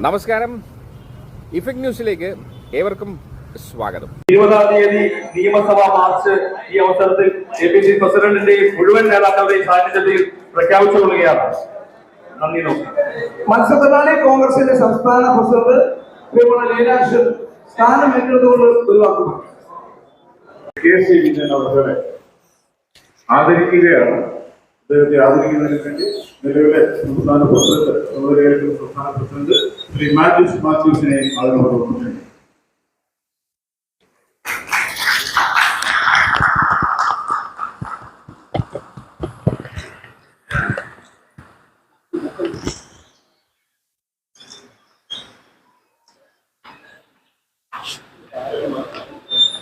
നമസ്കാരം. ഇഫക്ട് ന്യൂസിലേക്ക് ഏവർക്കും സ്വാഗതം. 20-ാം തീയതി നിയമസഭാ മാർച്ച് ഈ അവസരത്തിൽ APC പ്രസിഡന്റിന്റെയും മുഴുവൻ നേതാക്കളുടെയും സാന്നിധ്യത്തിൽ പ്രഖ്യാപിച്ചുകൊള്ളുകയാണ്. നന്ദി. മത്സ്യത്തൊഴിലാളി കോൺഗ്രസിന്റെ സംസ്ഥാന പ്രസിഡന്റ് ശ്രീമതി ലീലാക്ഷൻ സ്ഥാനം ഏറ്റെടുത്തുകൊണ്ട് ഒരു വാക്കുകൾ. KC വിജയൻ അവരെ ആദരിക്കുകയാണ്. അദ്ദേഹത്തെ ആദരിക്കുന്നതിന് വേണ്ടി നിലവിലെ സംസ്ഥാന പ്രസിഡന്റ് ശ്രീ മാത്യൂസിനെ ആദരവോടെ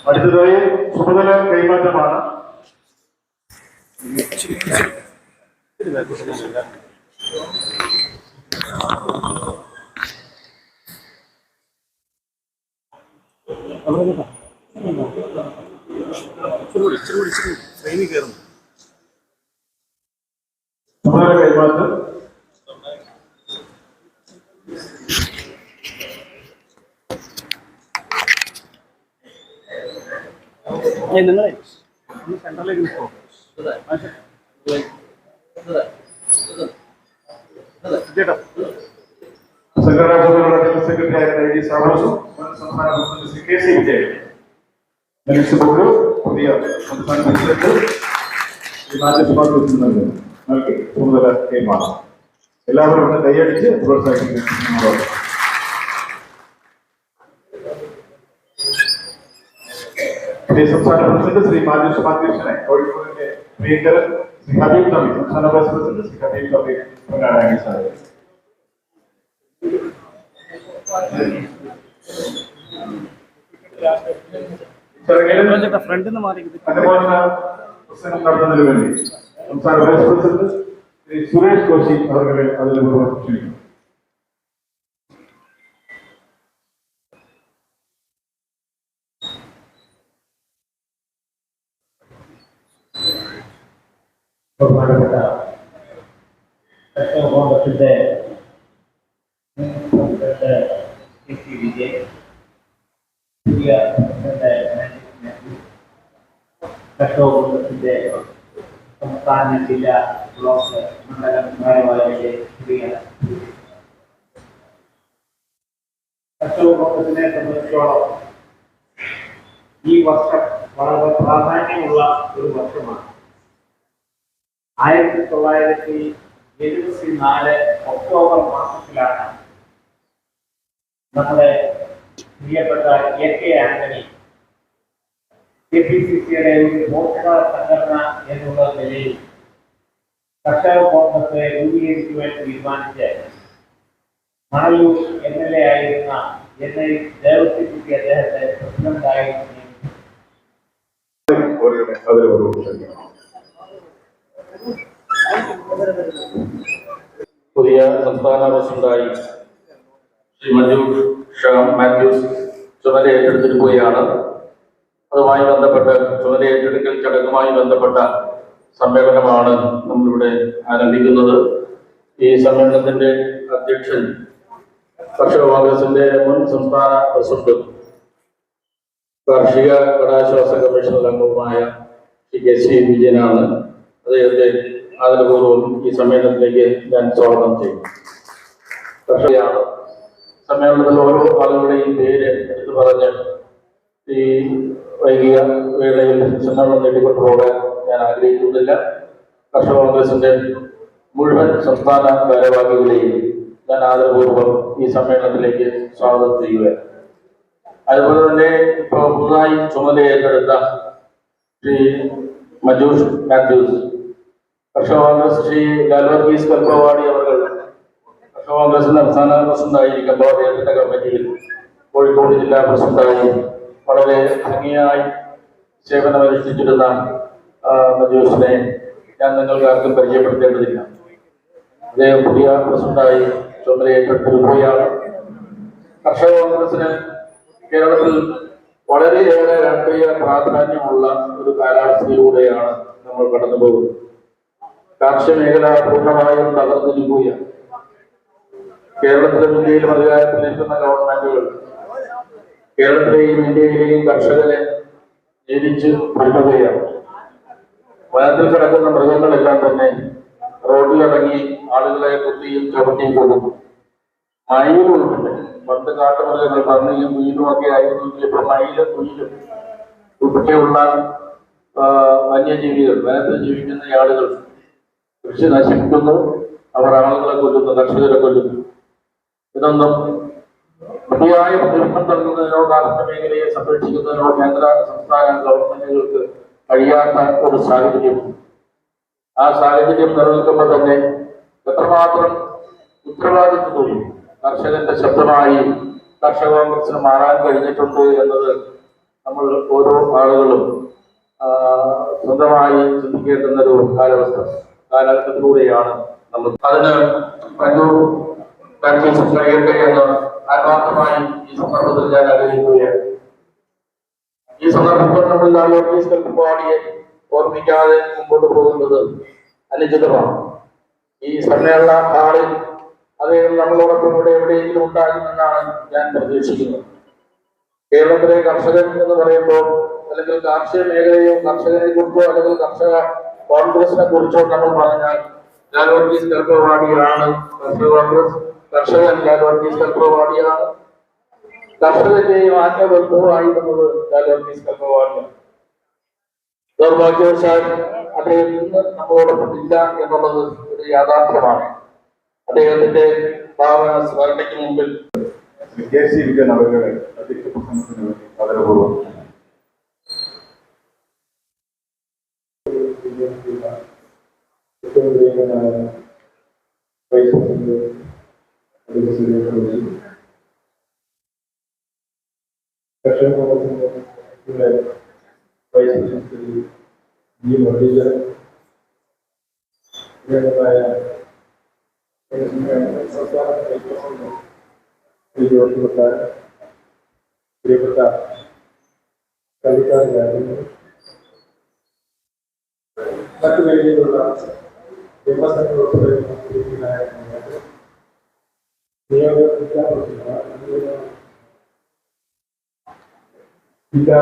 അടുത്തതായി ചുമതല കൈമാറ്റമാണ്. ചുമതല കൈമാറ്റം നിങ്ങളെ സെൻട്രലിലേക്ക് നിൽക്കോ? സംഘടനാ ജനറൽ സെക്രട്ടറി സാവകാശം സംസ്ഥാന പ്രസിഡന്റ് KC വിജയൻ നിലവിൽ പുതിയ സംസ്ഥാന പ്രസിഡന്റ് നൽകി ചുമതല കൈമാറും. എല്ലാവരും ഒന്ന് കൈയടിച്ച് പ്രോത്സാഹിപ്പിക്കുന്നു. സംസ്ഥാന പ്രസിഡന്റ് ശ്രീ മാത്യൂസിനെ കോഴിക്കോടിന്റെ പ്രിയങ്കരൻ ശ്രീ ഹബീബ് നബി, സംസ്ഥാന വൈസ് പ്രസിഡന്റ് ശ്രീ ഹബീബ് നബി പ്രകാരം സാധിക്കും. നടത്തുന്നതിന് വേണ്ടി സംസ്ഥാന വൈസ് പ്രസിഡന്റ് ശ്രീ സുരേഷ് കോശി അവരെ അതിൽ ക്ഷണിക്കുന്നു. ബഹുമാനപ്പെട്ട കോൺഗ്രസിന്റെ KC വിജയൻ, പുതിയ കോൺഗ്രസിന്റെ സംസ്ഥാന ജില്ലാ ബ്ലോക്ക് മണ്ഡലം ഭാരവാഹികളെ കോൺഗ്രസിനെ സംബന്ധിച്ചോളം ഈ വർഷം വളരെ പ്രാധാന്യമുള്ള ഒരു വർഷമാണ്. 1974 ഒക്ടോബർ മാസത്തിലാണ് നമ്മുടെ പ്രിയപ്പെട്ട AK ആന്റണി KPCCയുടെ ഒരു മോർച്ച സംഘടന എന്നുള്ള നിലയിൽ കർഷക കോൺഗ്രസ് രൂപീകരിക്കുവാൻ തീരുമാനിച്ച് മണലൂർ MLA ആയിരുന്ന എന്നെ ദേവസ്വത്തിക്ക് അദ്ദേഹത്തെ പ്രസിഡന്റായി പുതിയ സംസ്ഥാന പ്രസിഡന്റായി ശ്രീ മാത്യൂസ് ചുമതല ഏറ്റെടുത്തിരിക്കുകയാണ്. അതുമായി ബന്ധപ്പെട്ട ചുമതല ഏറ്റെടുക്കൽ ചടങ്ങുമായി ബന്ധപ്പെട്ട സമ്മേളനമാണ് നമ്മളിവിടെ ആരംഭിക്കുന്നത്. ഈ സമ്മേളനത്തിന്റെ അധ്യക്ഷൻ കർഷക കോൺഗ്രസിന്റെ മുൻ സംസ്ഥാന പ്രസിഡന്റും കാർഷിക കടാശ്വാസ കമ്മീഷൻ അംഗവുമായ ശ്രീ KC വിജയനാണ്. അദ്ദേഹത്തെ ആദരപൂർവ്വം ഈ സമ്മേളനത്തിലേക്ക് ഞാൻ സ്വാഗതം ചെയ്യുന്നു. കർഷകയാണ് സമ്മേളനത്തിൽ ഓരോ ആളുകളുടെയും പേര് എടുത്തു പറഞ്ഞ് ഈ വൈകിയ വേളയിൽ സമ്മേളനം നേടിക്കൊണ്ടു പോകാൻ ഞാൻ ആഗ്രഹിക്കുന്നില്ല. കർഷക കോൺഗ്രസിന്റെ മുഴുവൻ സംസ്ഥാന ഭാരവാഹികളെയും ഞാൻ ആദരപൂർവ്വം ഈ സമ്മേളനത്തിലേക്ക് സ്വാഗതം ചെയ്യുക. അതുപോലെ തന്നെ ഇപ്പോൾ പുതുതായി ചുമതല ഏറ്റെടുത്ത ശ്രീ മാത്യൂസ്, കർഷക കോൺഗ്രസ് ശ്രീ ലാൽവർഗീസ് കൽപ്പവാടി അവർ കർഷക കോൺഗ്രസിന്റെ സംസ്ഥാന പ്രസിഡന്റായിരിക്കുമ്പോൾ അദ്ദേഹത്തിന്റെ കമ്മിറ്റിയിൽ കോഴിക്കോട് ജില്ലാ പ്രസിഡന്റായി വളരെ ഭംഗിയായി സേവനമനുഷ്ഠിച്ചിരുന്ന മാത്യൂസിനെ ഞാൻ നിങ്ങൾക്ക് ആർക്കും പരിചയപ്പെടുത്തേണ്ടതില്ല. അദ്ദേഹം പുതിയ പ്രസിഡന്റായി ചുമതല ഏറ്റെടുത്തിരിക്കുകയാണ്. കർഷക കോൺഗ്രസിന് കേരളത്തിൽ വളരെയേറെ രാഷ്ട്രീയ പ്രാധാന്യമുള്ള ഒരു കാലാവസ്ഥയിലൂടെയാണ് നമ്മൾ കടന്നു പോകുന്നത്. കാർഷിക മേഖല പൂർണ്ണമായും തകർന്നിരിക്കുകയാണ്. കേരളത്തിലും ഇന്ത്യയിലും അധികാരത്തിൽ നിൽക്കുന്ന ഗവൺമെന്റുകൾ കേരളത്തിലെയും ഇന്ത്യയിലെയും കർഷകരെ ഞെരിച്ച് ഭരിക്കുകയാണ്. വനത്തിൽ കിടക്കുന്ന മൃഗങ്ങളെല്ലാം തന്നെ റോഡിലിറങ്ങി ആളുകളെ കുത്തിയും ചവിട്ടിയും കൊല്ലുന്നു. മയിലുൾപ്പെടെ പണ്ട് കാട്ടുമൃഗങ്ങൾ പന്നിയും കുയിലും ഒക്കെ ആയിരുന്നു. ഇപ്പൊ മയിലും കുയിലും ഉൾപ്പെടെയുള്ള വന്യജീവികൾ, വനത്തിൽ ജീവിക്കുന്ന ആളുകൾ കൃഷി നശിപ്പിക്കുന്നു. അവർ ആളുകളെ കൊല്ലുന്നു, കർഷകരെ കൊല്ലുന്നു. ഇതൊന്നും മതിയായ പ്രതിഫലം നൽകുന്നതിനോ കാർഷിക മേഖലയെ സംരക്ഷിക്കുന്നതിനോ കേന്ദ്ര സംസ്ഥാന ഗവൺമെന്റുകൾക്ക് കഴിയാത്ത ഒരു സാഹചര്യമുണ്ട്. ആ സാഹചര്യം നിലനിൽക്കുമ്പോൾ തന്നെ എത്രമാത്രം ഉത്തരവാദിത്വത്തോടെ കർഷകന്റെ ശബ്ദമായി കർഷക കോൺഗ്രസിന് മാറാൻ കഴിഞ്ഞിട്ടുണ്ട് എന്നത് നമ്മൾ ഓരോ ആളുകളും സ്വന്തമായി ചിന്തിക്കേണ്ടുന്ന ഒരു കാലഘട്ടത്തിലൂടെയാണ് നമ്മൾ. അതിന് എന്ന് ആത്മാർത്ഥമായി ഈ സന്ദർഭത്തിൽ ഞാൻ ആഗ്രഹിക്കുകയാണ്. ഈ സന്ദർഭത്തിൽ നമ്മൾ ബോഡിയെ ഓർമ്മിക്കാതെ മുമ്പോട്ട് പോകുന്നത് അനുചിതമാണ്. ഈ സമ്മേളന ഹാളിൽ അദ്ദേഹം നമ്മളോടൊപ്പം ഇവിടെ എവിടെയെങ്കിലും ഉണ്ടാകുമെന്നാണ് ഞാൻ പ്രതീക്ഷിക്കുന്നത്. കേരളത്തിലെ കർഷകൻ എന്ന് പറയുമ്പോൾ അല്ലെങ്കിൽ കാർഷിക മേഖലയോ കർഷകനെ കുറിച്ചോ അല്ലെങ്കിൽ കർഷക കോൺഗ്രസിനെ കുറിച്ചോ നമ്മൾ പറഞ്ഞാൽ ലാൽ വർഗീസ് കൽപ്പവാടിയാണ് കർഷക കോൺഗ്രസ്. കർഷകൻ ലാൽ വർഗീസ് കൽപ്പവാടിയാണ്. കർഷകന്റെയും ആത്മബന്ധവുമായി വന്നത് ലാൽ വർഗീസ് കൽപ്പവാടിയാണ്. ദൗർഭാഗ്യവശാൽ അദ്ദേഹം ഇന്ന് നമ്മളോടൊപ്പം ഇല്ല എന്നുള്ളത് ഒരു യാഥാർത്ഥ്യമാണ്. അദ്ദേഹത്തിന്റെ ഭാവന സ്മരണയ്ക്ക് മുമ്പിൽ കെ.സി. വിജയൻ അവരുടെ അധ്യക്ഷ പ്രസംഗത്തിന് വേണ്ടി ആദരപൂർവ്വം പ്രിയപ്പെട്ട കളിക്കാരായിരുന്നു മറ്റു വേദിയിലുള്ള ജില്ലാ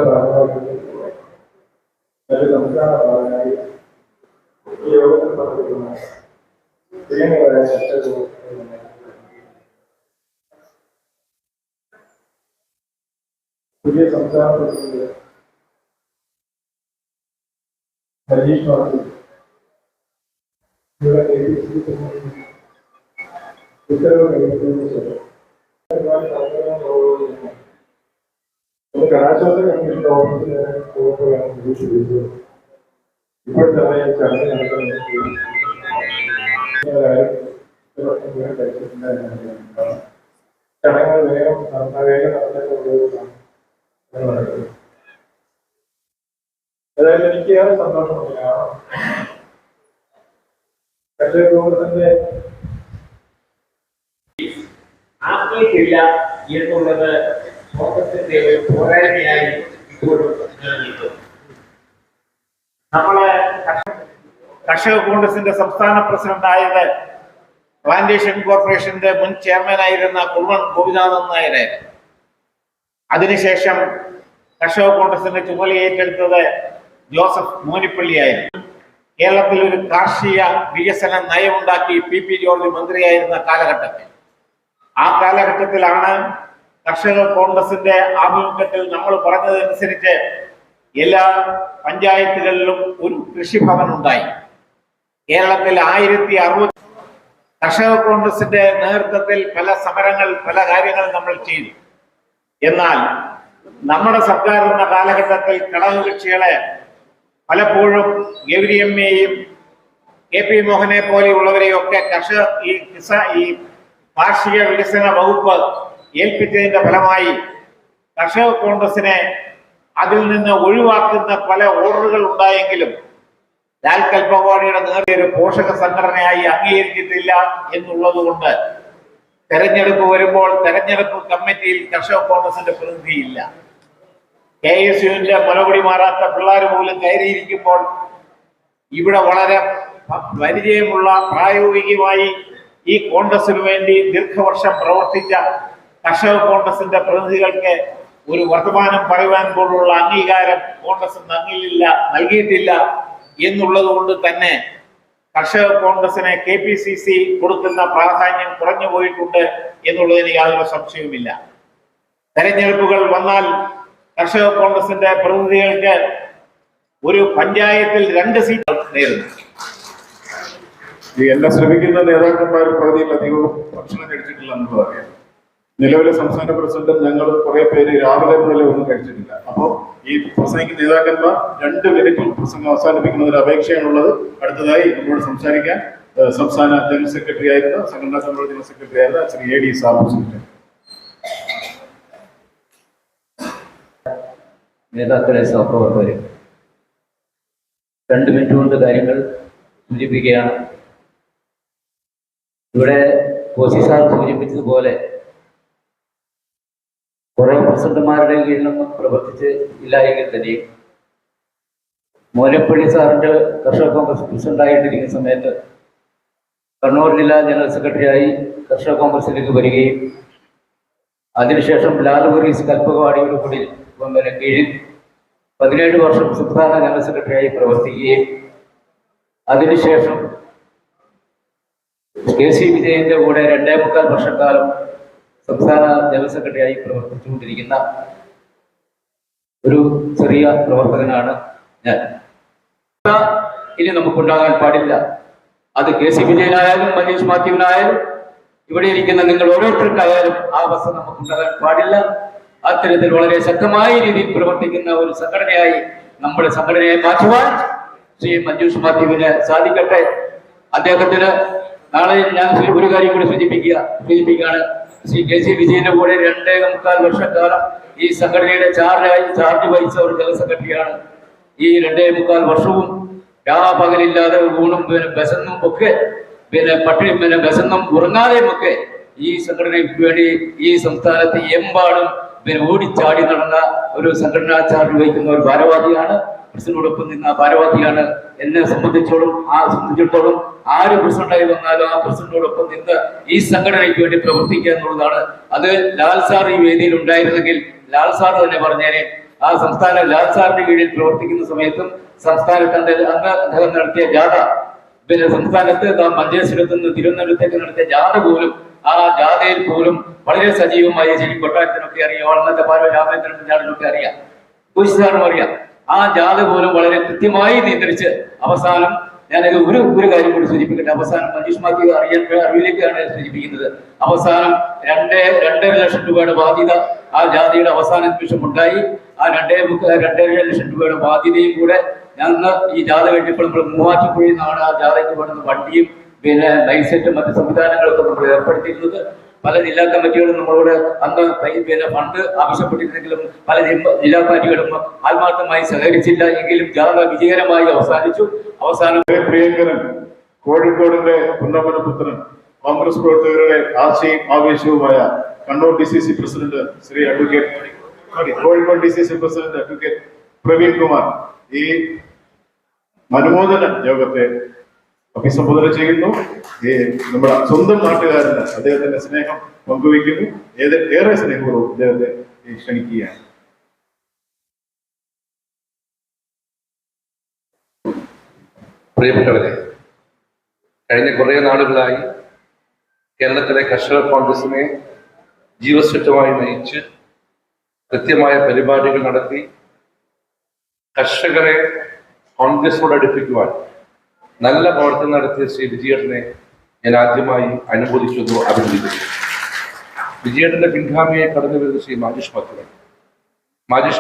സംസ്ഥാന ഭാഗമായി ഈ യോഗത്തിൽ പങ്കെടുക്കുന്ന പ്രിയങ്കരായ പുതിയ സംസ്ഥാന പ്രസിഡന്റ് ഹരീഷ് മാർട്ടിൻ, ഉത്തരവ് നൽകിയതിനു ശേഷം കലാശാല കമ്മീഷന്റെ ഓഫീസിൽ പോകുമ്പോഴാണ് നിരീക്ഷിച്ചത്. ഇപ്പോഴത്തെ ചടങ്ങ് നടക്കുന്നത് ചടങ്ങുകൾ വേഗം നടത്തേണ്ടതാണ്. അതായത് എനിക്ക് ഏറെ സന്തോഷമുണ്ട്. കാരണം കർഷക കോൺഗ്രസിന്റെ ആക്കിയിട്ടില്ല എന്നുള്ളത് കോൺഗ്രസിന്റെ ഒരു പോരായ്മയായി ഇപ്പോഴും നിലനിൽക്കുന്നു. നമ്മള് കർഷക കോൺഗ്രസിന്റെ സംസ്ഥാന പ്രസിഡന്റായത് പ്ലാന്റേഷൻ കോർപ്പറേഷന്റെ മുൻ ചെയർമാനായിരുന്ന കുറുവൻ ഗോപിനാഥൻ നായരായിരുന്നു. അതിനുശേഷം കർഷക കോൺഗ്രസിന്റെ ചുമതല ഏറ്റെടുത്തത് ജോസഫ് മോനിപ്പള്ളിയായിരുന്നു. കേരളത്തിൽ ഒരു കാർഷിക വികസന നയമുണ്ടാക്കി പി ജോർജ് മന്ത്രിയായിരുന്ന കാലഘട്ടത്തിൽ, ആ കാലഘട്ടത്തിലാണ് കർഷക കോൺഗ്രസിന്റെ ആഭിമുഖ്യത്തിൽ നമ്മൾ പറഞ്ഞതനുസരിച്ച് എല്ലാ പഞ്ചായത്തുകളിലും ഒരു കൃഷിഭവൻ ഉണ്ടായി. കേരളത്തിൽ 1060 കർഷക കോൺഗ്രസിന്റെ നേതൃത്വത്തിൽ പല സമരങ്ങൾ, പല കാര്യങ്ങൾ നമ്മൾ ചെയ്തു. എന്നാൽ നമ്മുടെ സർക്കാർ എന്ന കാലഘട്ടത്തിൽ ഘടകകക്ഷികളെ പലപ്പോഴും ഗൗരിയമ്മയെയും KP മോഹനെ പോലെയുള്ളവരെയൊക്കെ ഈ കാർഷിക വികസന വകുപ്പ് ഏൽപ്പിച്ചതിന്റെ ഫലമായി കർഷക കോൺഗ്രസിനെ അതിൽ നിന്ന് ഒഴിവാക്കുന്ന പല ഓർഡറുകൾ ഉണ്ടായെങ്കിലും ലാൽ കൽപ്പവാടിയുടെ നേതൃത്വം ഒരു പോഷക സംഘടനയായി അംഗീകരിച്ചിട്ടില്ല എന്നുള്ളത് കൊണ്ട് തെരഞ്ഞെടുപ്പ് വരുമ്പോൾ തെരഞ്ഞെടുപ്പ് കമ്മിറ്റിയിൽ കർഷക കോൺഗ്രസിന്റെ പ്രതിനിധിയില്ല. KSUവിന്റെ മറുപടി മാറാത്ത പിള്ളേർ പോലും കയറിയിരിക്കുമ്പോൾ ഇവിടെ വളരെ പരിചയമുള്ള പ്രായോഗികമായി ഈ കോൺഗ്രസിന് വേണ്ടി ദീർഘവർഷം പ്രവർത്തിച്ച കർഷക കോൺഗ്രസിന്റെ പ്രതിനിധികൾക്ക് ഒരു വർത്തമാനം പറയുവാൻ പോലുള്ള അംഗീകാരം കോൺഗ്രസ് നൽകിയിട്ടില്ല എന്നുള്ളത് കൊണ്ട് തന്നെ കർഷക കോൺഗ്രസിനെ KPCC കൊടുക്കുന്ന പ്രാധാന്യം കുറഞ്ഞു പോയിട്ടുണ്ട് എന്നുള്ളതിന് യാതൊരു സംശയവുമില്ല. തെരഞ്ഞെടുപ്പുകൾ വന്നാൽ കർഷക കോൺഗ്രസിന്റെ പ്രതിനിധികൾക്ക് ഒരു പഞ്ചായത്തിൽ 2 സീറ്റ് നേടുന്നു. എന്നെ ശ്രമിക്കുന്ന നേതാക്കന്മാർ പകുതിയിലധികവും ഭക്ഷണം കഴിച്ചിട്ടില്ല എന്നുള്ളത് അറിയാം. നിലവിലെ സംസ്ഥാന പ്രസിഡന്റും ഞങ്ങൾ കുറെ പേര് രാവിലെ മുതലേ ഒന്നും കഴിച്ചിട്ടില്ല. അപ്പോൾ ഈ പ്രസംഗിക്കുന്ന നേതാക്കന്മാർ 2 മിനിറ്റിൽ പ്രസംഗം അവസാനിപ്പിക്കുന്നതിന് അപേക്ഷയാണുള്ളത്. അടുത്തതായി നമ്മളോട് സംസാരിക്കാൻ സംസ്ഥാന ജനറൽ സെക്രട്ടറി ആയിരുന്ന സംഘടനാ സമിതി ജനറൽ സെക്രട്ടറി ആയിരുന്ന ശ്രീ AD സാബു. നേതാക്കളെ, സഹപ്രവർത്തകരെ, 2 മിനിറ്റ് കൊണ്ട് കാര്യങ്ങൾ സൂചിപ്പിക്കുകയാണ്. ഇവിടെ കോശി സാർ സൂചിപ്പിച്ചതുപോലെ കുറെ പ്രസിഡന്റുമാരുടെ കീഴിൽ നിന്നും പ്രവർത്തിച്ച് ഇല്ല എങ്കിൽ തന്നെയും മോലപ്പള്ളി സാറിന്റെ കർഷക കോൺഗ്രസ് പ്രസിഡന്റായിട്ടിരിക്കുന്ന സമയത്ത് കണ്ണൂർ ജില്ലാ ജനറൽ സെക്രട്ടറിയായി കർഷക കോൺഗ്രസിലേക്ക് വരികയും അതിനുശേഷം ലാൽ വർഗീസ് കൽപ്പകവാടിയുടെ കൂടി കീഴിൽ 17 വർഷം സംസ്ഥാന ജനറൽ സെക്രട്ടറിയായി പ്രവർത്തിക്കുകയും അതിനുശേഷം KC വിജയന്റെ കൂടെ 2.25 വർഷക്കാലം സംസ്ഥാന ജനറൽ സെക്രട്ടറിയായി പ്രവർത്തിച്ചുകൊണ്ടിരിക്കുന്ന ഒരു ചെറിയ പ്രവർത്തകനാണ് ഞാൻ. ഇനി നമുക്കുണ്ടാകാൻ പാടില്ല. അത് KC വിജയനായാലും മനീഷ് മാത്യുവിനായാലും ഇവിടെ ഇരിക്കുന്ന നിങ്ങൾ ഓരോരുത്തർക്കായാലും ആ അവസ്ഥ നമുക്കുണ്ടാകാൻ പാടില്ല. അത്തരത്തിൽ വളരെ ശക്തമായ രീതിയിൽ പ്രവർത്തിക്കുന്ന ഒരു സംഘടനയായി നമ്മുടെ സംഘടനയെ മാറ്റുവാൻ ശ്രീ മനീഷ് മാത്യുവിന് സാധിക്കട്ടെ. അദ്ദേഹത്തിന് നാളെ ഞാൻ ഒരു കാര്യം കൂടി സൂചിപ്പിക്കുകയാണ്. ശ്രീ KC വിജയന്റെ കൂടെ 2.25 വർഷക്കാലം ഈ സംഘടനയുടെ ചാർജ് വഹിച്ച ഒരു ജനറൽ സെക്രട്ടറിയാണ്. ഈ 2.25 വർഷവും പകലില്ലാതെ ഊണും ബസന്നും ഒക്കെ ബസന്നും ഉറങ്ങാതെയും ഒക്കെ ഈ സംഘടനയ്ക്ക് വേണ്ടി ഈ സംസ്ഥാനത്ത് എമ്പാടും ഓടിച്ചാടി നടന്ന ഒരു സംഘടനാ ചാർജ് വഹിക്കുന്ന ഒരു ഭാരവാഹിയാണ്. പ്രസിഡന്റിനോടൊപ്പം നിന്ന ഭാരവാഹിയാണ്. എന്നെ സംബന്ധിച്ചിടത്തോളം ആര് പ്രസിഡന്റായി വന്നാലും ആ പ്രസിഡന്റിനോടൊപ്പം നിന്ന് ഈ സംഘടനയ്ക്ക് വേണ്ടി പ്രവർത്തിക്കുക എന്നുള്ളതാണ്. അത് ലാൽ സാർ ഈ വേദിയിൽ ഉണ്ടായിരുന്നെങ്കിൽ ലാൽ സാർ തന്നെ പറഞ്ഞേനെ. ആ ലാൽ സാറിന്റെ കീഴിൽ പ്രവർത്തിക്കുന്ന സമയത്തും സംസ്ഥാനത്ത് അന്ന് അദ്ദേഹം നടത്തിയ ജാഥ, സംസ്ഥാനത്ത് മഞ്ചേശ്വരത്ത് നിന്ന് തിരുവനന്തപുരത്തേക്ക് നടത്തിയ ജാഥ പോലും, ആ ജാഥയിൽ പോലും വളരെ സജീവമായി ശരി കൊട്ടാരത്തിനൊക്കെ അറിയാം, അന്നത്തെ രാമേന്ദ്രൻ കുഞ്ഞാടിനൊക്കെ അറിയാം, കോശി സാറിനും അറിയാം. ആ ജാഥ പോലും വളരെ കൃത്യമായി നിയന്ത്രിച്ച് അവസാനം ഞാനത് ഒരു കാര്യം കൂടി സൂചിപ്പിക്കട്ടെ. അവസാനം മനീഷ് മാത്യു അറിവിലേക്കാണ് സൂചിപ്പിക്കുന്നത്. അവസാനം 2.5 ലക്ഷം രൂപയുടെ ബാധ്യത ആ ജാഥയുടെ അവസാന നിമിഷം ഉണ്ടായി. ആ 2.5 ലക്ഷം രൂപയുടെ ബാധ്യതയും കൂടെ ഞങ്ങൾ ഈ ജാഥ കഴിഞ്ഞപ്പോൾ നമ്മൾ മൂവാറ്റുപുഴയിൽ നിന്നാണ് ആ ജാഥയ്ക്ക് വേണ്ടുന്ന വണ്ടിയും ലൈസൻസും മറ്റ് സംവിധാനങ്ങളൊക്കെ നമ്മൾ ഏർപ്പെടുത്തിയിരുന്നത്. പല ജില്ലാ കമ്മിറ്റികളും നമ്മളോട് അന്ന് ഫണ്ട് ആവശ്യപ്പെട്ടിരുന്നെങ്കിലും പല ജില്ലാ കമ്മിറ്റികളും ആത്മാർത്ഥമായി സഹകരിച്ചില്ല. എങ്കിലും ജാഥ വിജയകരമായി അവസാനിച്ചു. അവസാനം പ്രിയങ്കരൻ കോഴിക്കോടിന്റെ പുന്നമനപുത്രൻ കോൺഗ്രസ് പ്രവർത്തകരുടെ ആശയും ആവേശവുമായ Kannur DCC president Shri Kozhikode DCC president advocate Praveen Kumar ഈ അനുമോദന യോഗത്തെ അഭിസംബോധന ചെയ്യുന്നു. നമ്മുടെ സ്വന്തം നാട്ടുകാരന് അദ്ദേഹത്തിന്റെ സ്നേഹം പങ്കുവയ്ക്കുന്നു. ഏറെ സ്നേഹപൂർവ്വം അദ്ദേഹത്തെ ക്ഷണിക്കുകയാണ്. പ്രിയപ്പെട്ടവരെ, കഴിഞ്ഞ കുറെ നാളുകളായി കേരളത്തിലെ കർഷക കോൺഗ്രസിനെ ജീവസ്വറ്റമായി നയിച്ച് കൃത്യമായ പരിപാടികൾ നടത്തി കർഷകരെ കോൺഗ്രസോട് അടുപ്പിക്കുവാൻ നല്ല പ്രവർത്തനം നടത്തിയ ശ്രീ വിജയേട്ടനെ ഞാൻ ആദ്യമായി അനുമോദിക്കുന്നു, അഭിനന്ദിക്കുന്നു. വിജയേട്ടന്റെ പിൻഗാമിയായി കടന്നു വരുന്ന ശ്രീ മാജീഷ്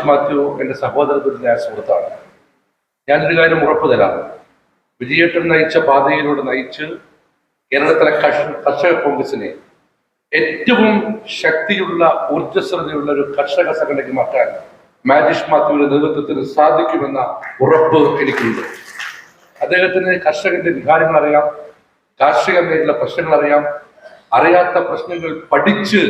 മാത്യു എൻ്റെ സഹോദരത്തുല്യ സുഹൃത്താണ്. ഞാനൊരു കാര്യം ഉറപ്പു തരാം. വിജയേട്ടൻ നയിച്ച പാതയിലൂടെ നയിച്ച് കേരളത്തിലെ കർഷക കോൺഗ്രസിനെ ഏറ്റവും ശക്തിയുള്ള ഊർജ്ജസ്വലതയുള്ള ഒരു കർഷക സംഘടനയ്ക്ക് മാറ്റാൻ മാജീഷ് മാത്യുവിന്റെ നേതൃത്വത്തിന് സാധിക്കുമെന്ന ഉറപ്പ് എനിക്കുണ്ട്. അദ്ദേഹത്തിന് കർഷകന്റെ വികാരങ്ങൾ അറിയാം, കാർഷിക മേഖല പ്രശ്നങ്ങൾ അറിയാം. അറിയാത്ത പ്രശ്നങ്ങൾ പഠിച്ച്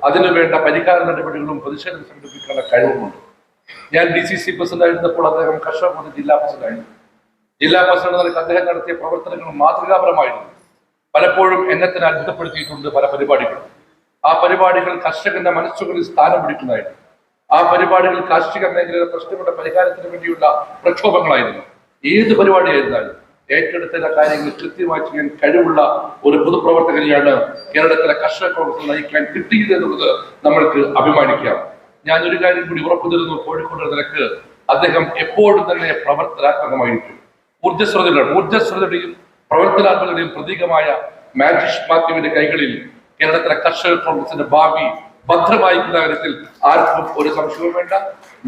അതിനു വേണ്ട പരിഹാര നടപടികളും പ്രതിഷേധം സംഘടിപ്പിക്കാനുള്ള കഴിവുമുണ്ട്. ഞാൻ DCC പ്രസിഡന്റ് ആയിരുന്നപ്പോൾ അദ്ദേഹം കർഷക ജില്ലാ പ്രസിഡന്റായിരുന്നു. ജില്ലാ പ്രസിഡന്റ് അദ്ദേഹം നടത്തിയ പ്രവർത്തനങ്ങൾ മാതൃകാപരമായിരുന്നു. പലപ്പോഴും എന്നെ തന്നെ അത്ഭുതപ്പെടുത്തിയിട്ടുണ്ട് പല പരിപാടികളും. ആ പരിപാടികൾ കർഷകന്റെ മനസ്സുകളിൽ സ്ഥാനം പിടിക്കുന്നതായിരുന്നു. ആ പരിപാടികൾ കാർഷിക മേഖലയിലെ പ്രശ്നങ്ങളുടെ പരിഹാരത്തിന് വേണ്ടിയുള്ള പ്രക്ഷോഭങ്ങളായിരുന്നു. ഏത് പരിപാടിയായിരുന്നാലും ഏറ്റെടുത്ത കാര്യങ്ങൾ കൃത്യമായി ചെയ്യാൻ കഴിവുള്ള ഒരു പൊതുപ്രവർത്തകനെയാണ് കേരളത്തിലെ കർഷക കോൺഗ്രസ് നയിക്കാൻ കിട്ടിയത് എന്നുള്ളത് നമ്മൾക്ക് അഭിമാനിക്കാം. ഞാനൊരു കാര്യം കൂടി ഉറപ്പു തരുന്നു, കോഴിക്കോട് നിലക്ക് അദ്ദേഹം എപ്പോഴും തന്നെ പ്രവർത്തനാത്മകമായിരിക്കും. ഊർജ്ജസ്വതയുടെയും പ്രവർത്തനാത്മകതയുടെയും പ്രതീകമായ മാജിഷ് മാത്യുവിന്റെ കൈകളിൽ കേരളത്തിലെ കർഷക കോൺഗ്രസിന്റെ ഭാവി ഭദ്രമായിരിക്കുന്ന കാര്യത്തിൽ ആർക്കും ഒരു സംശയവും വേണ്ട.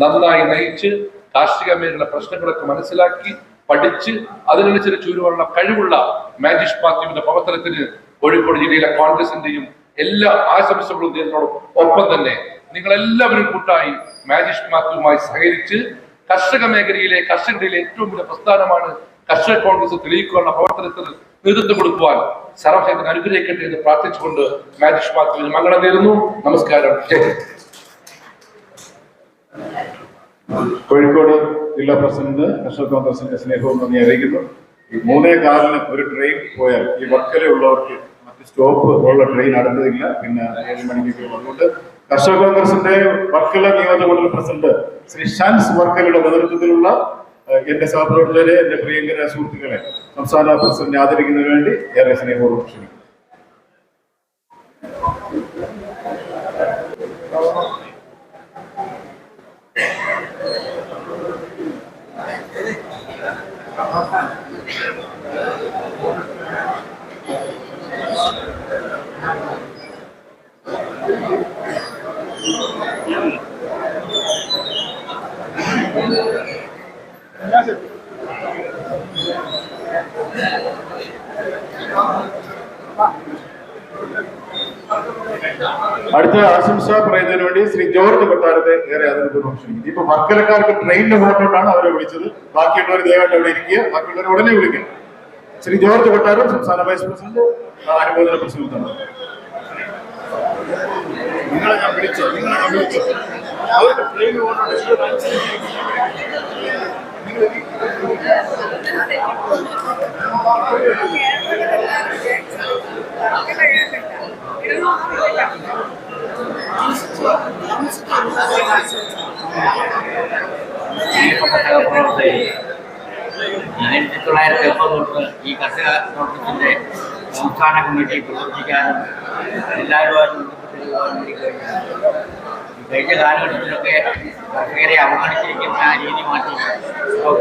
നന്നായി നയിച്ച് കാർഷിക മേഖല പ്രശ്നങ്ങളൊക്കെ മനസ്സിലാക്കി പഠിച്ച് അതിനനുസരിച്ച് ചുരുവള്ള കഴിവുള്ള മാജിഷ് മാത്യുവിന്റെ പ്രവർത്തനത്തിന് കോഴിക്കോട് ജില്ലയിലെ കോൺഗ്രസിന്റെയും എല്ലാ ആശംസകളും നേരിടുന്നതോടൊപ്പം ഒപ്പം തന്നെ നിങ്ങളെല്ലാവരും കൂട്ടായി മാജിഷ് മാത്യുവുമായി സഹകരിച്ച് കർഷക മേഖലയിലെ കർഷകരുടെ ഏറ്റവും വലിയ പ്രസ്ഥാനമാണ് കർഷക കോൺഗ്രസ് തെളിയിക്കാനുള്ള പ്രവർത്തനത്തിന് നേതൃത്വം കൊടുക്കുവാൻ സർവശക്തൻ അനുഗ്രഹിക്കട്ടെ എന്ന് പ്രാർത്ഥിച്ചുകൊണ്ട് മാജിഷ് മാത്യുവിന് മംഗളം നേരുന്നു. നമസ്കാരം. കോഴിക്കോട് ജില്ലാ പ്രസിഡന്റ് കർഷക കോൺഗ്രസിന്റെ സ്നേഹവും നന്ദി അറിയിക്കുന്നു. 3:15 ഒരു ട്രെയിൻ പോയാൽ ഈ വർക്കലയുള്ളവർക്ക് മറ്റ് സ്റ്റോപ്പ് ഉള്ള ട്രെയിൻ അടുത്തതില്ല, പിന്നെ 7 മണിക്ക്. അതുകൊണ്ട് കർഷക കോൺഗ്രസിന്റെ വർക്കല നിയോജകമണ്ഡലം പ്രസിഡന്റ് ശ്രീ ഷാൻസ് വർക്കലയുടെ നേതൃത്വത്തിലുള്ള എന്റെ സഹപ്രവർത്തകരെ, എന്റെ പ്രിയങ്കര സുഹൃത്തുക്കളെ സംസ്ഥാന പ്രസിഡന്റിനെ ആദരിക്കുന്നതിന് വേണ്ടി ഏറെ സ്നേഹപൂർവ്വം ക്ഷണിക്കുന്നു. അടുത്ത ആശംസ പറയുന്നതിന് വേണ്ടി ശ്രീ ജോർജ് കൊട്ടാരത്തെ ഏറെ ആദരപൂർവ്വം ക്ഷണിക്കുന്നു. ഇപ്പൊ വർക്കലക്കാർക്ക് ട്രെയിനിന് പോകേണ്ടതാണ് അവരെ വിളിച്ചത്. ബാക്കിയുള്ളവർ ദയവായിട്ട് അവിടെ ഇരിക്കുക, ബാക്കിയുള്ളവർ ഉടനെ വിളിക്കുക. ശ്രീ ജോർജ് കൊട്ടാരം സംസ്ഥാന വൈസ് പ്രസിഡന്റ്, അനുമോദന പ്രസിഡന്റാണ്. നിങ്ങളെ ഞാൻ വിളിച്ചു അവർക്ക് ട്രെയിൻ ആയിരത്തി 1970 ഈ കർഷക കോൺഗ്രസിന്റെ സംസ്ഥാന കമ്മിറ്റി പ്രവർത്തിക്കാനും എല്ലാവരുമായിട്ട് ബന്ധപ്പെട്ട് കഴിഞ്ഞ കാലഘട്ടത്തിലൊക്കെ കർഷകരെ അവഗണിച്ചിരിക്കുന്ന ആ രീതി മാറ്റി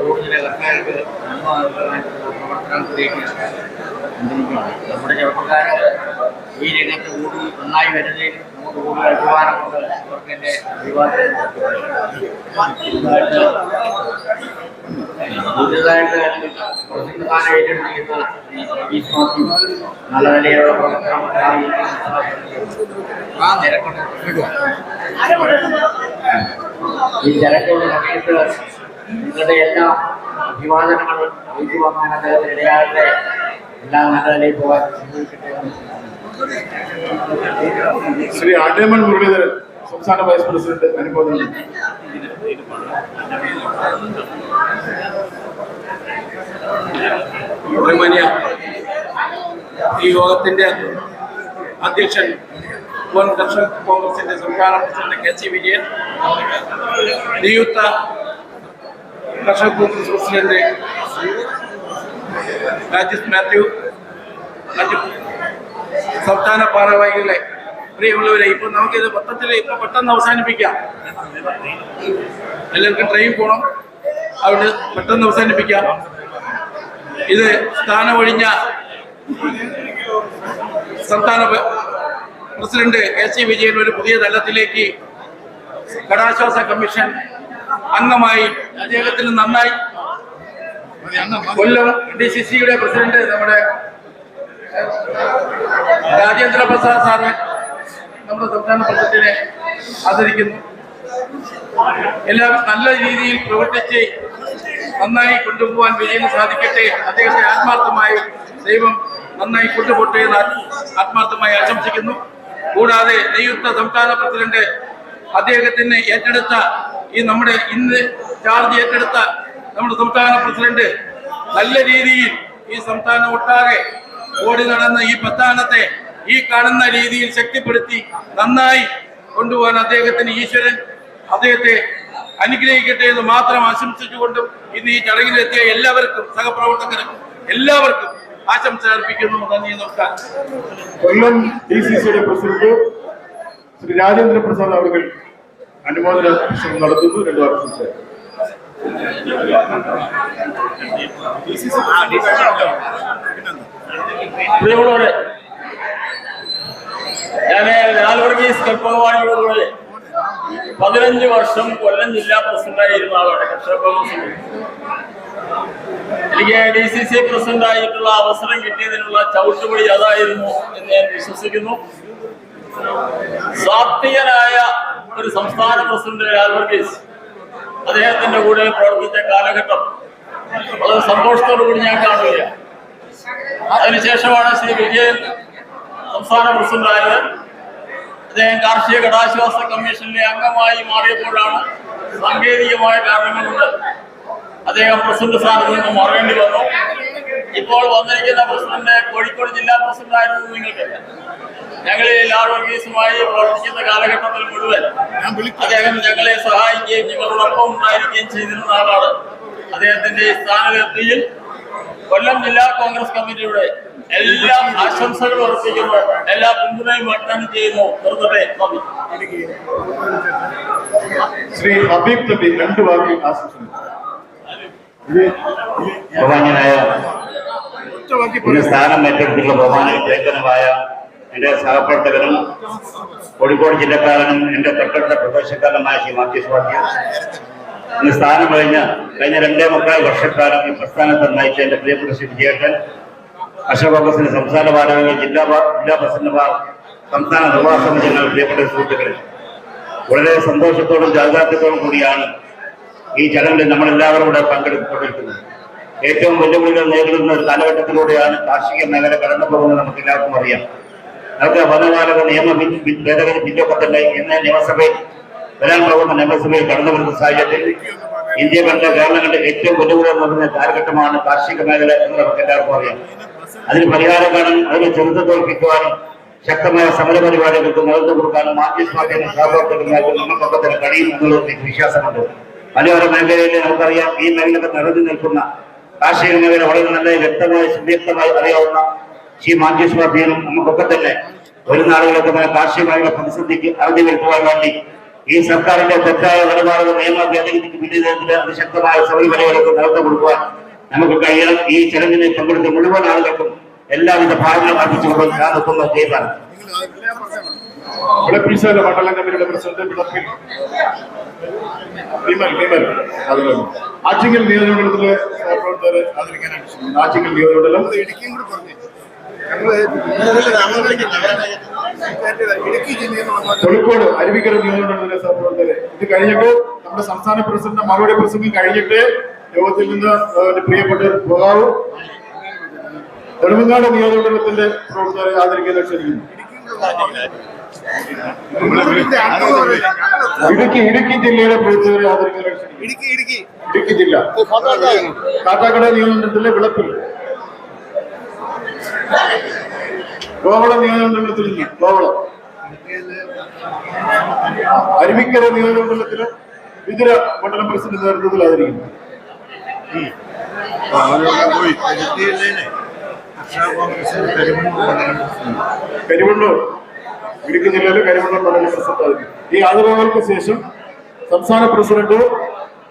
കൂടുതൽ കർഷകർക്ക് നന്മ നൽകാനായിട്ടുള്ള പ്രവർത്തനത്തിലേക്ക് ചിന്തിക്കുകയാണ്. നമ്മുടെ ചെറുപ്പക്കാര് ഈ രംഗത്ത് കൂടുതൽ നന്നായി വരുന്നതിൽ നമുക്ക് കൂടുതൽ അഭിമാനമുണ്ട്. അവർക്ക് എൻ്റെ അഭിവാദ്യം. പുതിയതായിട്ട് പ്രസിദ്ധസ്ഥാനം ഏറ്റെടുത്തിരിക്കുന്ന നല്ല നിലയിലുള്ള പ്രവർത്തനം ഈ തിരക്കുള്ള സമയത്ത് നിങ്ങളുടെ എല്ലാ അഭിവാദനങ്ങളും ഏറ്റുവാങ്ങാൻ അദ്ദേഹത്തിന് ഇടയാകട്ടെ. എല്ലാം നല്ല നിലയിൽ പോകാൻ സംഭവിക്കട്ടെ. ശ്രീ ആഡേമൺ മുരളീധരൻ സംസ്ഥാന വൈസ് പ്രസിഡന്റ്, അനുമോദനം. ബഹുമാന്യ ഈ യോഗത്തിന്റെ അധ്യക്ഷൻ മുൻ കർഷക കോൺഗ്രസിന്റെ സംസ്ഥാന പ്രസിഡന്റ് കെ സി വിജയൻ, നിയുക്ത കർഷക കോൺഗ്രസ് പ്രസിഡന്റ് രാജേഷ് മാത്യു, മറ്റു സംസ്ഥാന ഭാരവാഹികളെ, പ്രിയമുള്ളവരെ, ഇപ്പൊ നമുക്കിത് ഇപ്പൊ പെട്ടെന്ന് അവസാനിപ്പിക്കാം. എല്ലാവർക്കും ട്രെയിൻ പോകണം, അതുകൊണ്ട് പെട്ടെന്ന് അവസാനിപ്പിക്കാം. ഇത് സ്ഥാനമൊഴിഞ്ഞ സംസ്ഥാന പ്രസിഡന്റ് കെ സി വിജയൻ ഒരു പുതിയ തലത്തിലേക്ക് കടാശ്വാസ കമ്മീഷൻ അംഗമായി അദ്ദേഹത്തിന് നന്നായി. കൊല്ലം DCCയുടെ പ്രസിഡന്റ് നമ്മുടെ രാജേന്ദ്ര പ്രസാദ് സാറ് നമ്മുടെ സംസ്ഥാന പ്രസിഡന്റിനെ ആദരിക്കുന്നു. എല്ലാവരും നല്ല രീതിയിൽ പ്രവർത്തിച്ച് നന്നായി കൊണ്ടുപോകാൻ വിജയന് സാധിക്കട്ടെ. അദ്ദേഹത്തെ ആത്മാർത്ഥമായി ദൈവം നന്നായി കൊണ്ടുപോട്ടെ എന്ന് ആത്മാർത്ഥമായി ആശംസിക്കുന്നു. കൂടാതെ നിയുക്ത സംസ്ഥാന പ്രസിഡന്റ് അദ്ദേഹത്തിന് ഏറ്റെടുത്ത നമ്മുടെ ഇന്ന് ചാർജ് ഏറ്റെടുത്ത നമ്മുടെ സംസ്ഥാന പ്രസിഡന്റ് നല്ല രീതിയിൽ ഈ സംസ്ഥാനം ഒട്ടാകെ ഓടി നടന്ന ഈ പ്രസ്ഥാനത്തെ ഈ കാണുന്ന രീതിയിൽ ശക്തിപ്പെടുത്തി നന്നായി കൊണ്ടുപോകാൻ അദ്ദേഹത്തിന് ഈശ്വരൻ അദ്ദേഹത്തെ അനുഗ്രഹിക്കട്ടെ എന്ന് മാത്രം ആശംസിച്ചുകൊണ്ടും ഇന്ന് ഈ ചടങ്ങിലെത്തിയ എല്ലാവർക്കും സഹപ്രവർത്തകർക്കും എല്ലാവർക്കും ആശംസ അർപ്പിക്കുന്നു. നന്ദി, നമസ്കാരം. കൊല്ലം DCCയുടെ പ്രസിഡന്റ് ശ്രീ രാജേന്ദ്ര പ്രസാദ് അവർ അനുമോദന പ്രസംഗം നടത്തുന്നു. 2 വാക്ക് സംസാരിക്കും. പ്രിയമുള്ളവരെ, ഞാൻ ലാൽ വർഗീസ് കൽപ്പകവാണിയോടുകൂടെ 15 വർഷം കൊല്ലം ജില്ലാ പ്രസിഡന്റായിരുന്ന ആളാണ്. കർഷക കോൺഗ്രസിൽ എനിക്ക് DCC പ്രസിഡന്റ് ആയിട്ടുള്ള അവസരം കിട്ടിയതിനുള്ള ചവിട്ടുപടി അതായിരുന്നു എന്ന് ഞാൻ വിശ്വസിക്കുന്നു. സാത്വികനായ ഒരു സംസ്ഥാന പ്രസിഡന്റ് ലാൽ വർഗീസ് അദ്ദേഹത്തിന്റെ കൂടെ പ്രവർത്തിച്ച കാലഘട്ടം വളരെ സന്തോഷത്തോടു കൂടി ഞാൻ കാണുകയാണ്. അതിനുശേഷമാണ് ശ്രീ വിജയൻ സംസ്ഥാന പ്രസിഡന്റായത്. അദ്ദേഹം കാർഷിക കടാശ്വാസ കമ്മീഷനിലെ അംഗമായി മാറിയപ്പോഴാണ് സാങ്കേതികമായ കാരണങ്ങൾ കൊണ്ട് അദ്ദേഹം പ്രസിഡന്റ് സ്ഥാനത്ത് നിന്ന് മാറേണ്ടി വന്നു. ഇപ്പോൾ വന്നിരിക്കുന്ന പ്രസിഡന്റ് കോഴിക്കോട് ജില്ലാ പ്രസിഡന്റ് ആയിരുന്നു. നിങ്ങൾക്കറിയാം, ഞങ്ങൾ ലാൽ വർഗീസുമായി പ്രവർത്തിക്കുന്ന കാലഘട്ടത്തിൽ മുഴുവൻ അദ്ദേഹം ഞങ്ങളെ സഹായിക്കുകയും ഞങ്ങളോടൊപ്പം ഉണ്ടായിരിക്കുകയും ചെയ്തിരുന്ന ആളാണ്. അദ്ദേഹത്തിന്റെ ഈ സ്ഥാനലബ്ധിയിൽ കൊല്ലം ജില്ലാ കോൺഗ്രസ് കമ്മിറ്റിയുടെ എല്ലാ ആശംസകളും അർപ്പിക്കുന്നു, എല്ലാ പിന്തുണയും വാഗ്ദാനം ചെയ്യുന്നു. നിർത്തട്ടെ. നന്ദി. ശ്രീ ഹബീബ് തമ്പി 2 വാക്ക് ആശംസിക്കുന്നു. ബഹുമാന്യനായ ഇന്ന് സ്ഥാനം ഏറ്റെടുത്തിട്ടുള്ള ബഹുമാനമായ എന്റെ സഹപ്രവർത്തകനും കോഴിക്കോട് ജില്ലക്കാരനും എന്റെ തൊട്ടടുത്ത പ്രദേശക്കാരനുമായ ശ്രീ മാത്യു സ്വാതി, ഇന്ന് സ്ഥാനം കഴിഞ്ഞ 2.25 വർഷക്കാലം ഈ പ്രസ്ഥാനത്ത് നയിച്ച എന്റെ പ്രിയപ്പെട്ട ശ്രീ വിജയേട്ടൻ, കർഷക കോൺഗ്രസിന്റെ സംസ്ഥാന ഭാരവാഹികൾ, ജില്ലാ പ്രസിഡന്റുമാർ, സംസ്ഥാന നിർവാഹക സമിതി അംഗങ്ങൾ, പ്രിയപ്പെട്ട സുഹൃത്തുക്കളെ, വളരെ സന്തോഷത്തോടും ജാഗ്രതത്തോടും കൂടിയാണ് ഈ ചടങ്ങിൽ നമ്മളെല്ലാവരും കൂടെ പങ്കെടുത്തുകൊണ്ടിരിക്കുന്നത്. ഏറ്റവും വെല്ലുവിളികൾ നേരിടുന്ന ഒരു കാലഘട്ടത്തിലൂടെയാണ് കാർഷിക മേഖല കടന്നു പോകുന്നത്. നമുക്ക് എല്ലാവർക്കും അറിയാം. നമുക്ക് വനപാലക നിയമ ഭേദഗതി ബില്ലൊക്കെ തന്നെ ഇന്ന് നിയമസഭയിൽ വരാൻ പോകുന്ന നിയമസഭയിൽ കടന്നു വരുന്ന സാഹചര്യത്തിൽ ഇന്ത്യ കണ്ട കേരളം കണ്ട ഏറ്റവും വെല്ലുവിളികൾ നിറഞ്ഞ കാലഘട്ടമാണ് കാർഷിക മേഖല എന്ന് നമുക്ക് എല്ലാവർക്കും അറിയാം. അതിന് പരിഹാരം കാണാൻ, അതിനെ ചെറുത്ത് തോൽപ്പിക്കുവാനും ശക്തമായ സമര പരിപാടികൾക്ക് നേതൃത്വം കൊടുക്കാനും മാർക്സിസ്റ്റ് പാർട്ടിയുടെ സഹപ്രവർത്തകർക്ക് നമുക്കൊക്കെ തന്നെ കഴിയും എന്നുള്ളത് എനിക്ക് വിശ്വാസമുണ്ട്. മലയോര മേഖലയിൽ നമുക്കറിയാം, ഈ മേഖലയൊക്കെ നിറഞ്ഞു നിൽക്കുന്ന കാർഷിക മേഖല വളരെ നല്ല വ്യക്തമായി സുവ്യക്തമായി അറിയാവുന്ന ശ്രീ മാർക്സിസ്റ്റ് പാർട്ടിയും നമുക്കൊക്കെ തന്നെ ഒരു നാളുകളൊക്കെ തന്നെ കാർഷിക മേഖല പ്രതിസന്ധിക്ക് അറുതി വരുത്തുവാൻ വേണ്ടി ഈ സർക്കാരിന്റെ തെറ്റായ നിലപാട് നിയമ ഭേദഗതിക്ക് പിന്നിൽ അതിശക്തമായ സമരപരിപാടികൾക്ക് നേതൃത്വം കൊടുക്കുവാൻ നമുക്ക് കഴിയണം. ഈ ചടങ്ങിനെ പങ്കെടുത്ത മുഴുവൻ ആളുകൾക്കും എല്ലാവിധ ഭാവനകളും അർപ്പിച്ചുകൊണ്ട് ഞാൻ എത്തുന്ന ചെയ്താണ്. മണ്ഡലം കമ്മിറ്റിയുടെ പ്രസിഡന്റ് ആറ്റിങ്ങൽ നിയോജകമണ്ഡലത്തിലെ പ്രവർത്തകരെ ആദരിക്കാനാണ്. ആറ്റിങ്ങൽ നിയോജകമണ്ഡലം കോഴിക്കോട് അരുവിക്കര നിയോജകമണ്ഡലത്തിലെ സഹപ്രവർത്തകരെ, ഇത് കഴിഞ്ഞിട്ട് നമ്മുടെ സംസ്ഥാന പ്രസിഡന്റ് മറുപടി പ്രസംഗം കഴിഞ്ഞിട്ട് യോഗത്തിൽ നിന്ന് പ്രിയപ്പെട്ടവർ പോകാവൂ. നെടുമങ്ങാട് നിയോജകമണ്ഡലത്തിന്റെ പ്രവർത്തകരെ ആദരിക്കാൻ ക്ഷണിക്കുന്നു. ഇടുക്കി ജില്ലയുടെ പ്രവർത്തകരെ ആദരിക്കാൻ ക്ഷണിക്കുന്നു. ഇടുക്കി ജില്ല കാട്ടാക്കട നിയോജകമണ്ഡലത്തിലെ വിളപ്പിൽ, കോവളം നിയോജകമണ്ഡലത്തിൽ നിന്ന് കോവളം, അരുവിക്കര നിയോജകമണ്ഡലത്തിലെ വിതുര മണ്ഡലം പ്രസിഡന്റ് നേതൃത്വത്തിൽ ആദരിക്കുന്നു. കരിവണ്ണൂർ, ഇടുക്കി ജില്ലയിലെ കരിവണ്ണൂർ മണ്ഡലം പ്രസിഡന്റ് ആദരിക്കും. ഈ ആദരവുകൾക്ക് ശേഷം സംസ്ഥാന പ്രസിഡന്റ്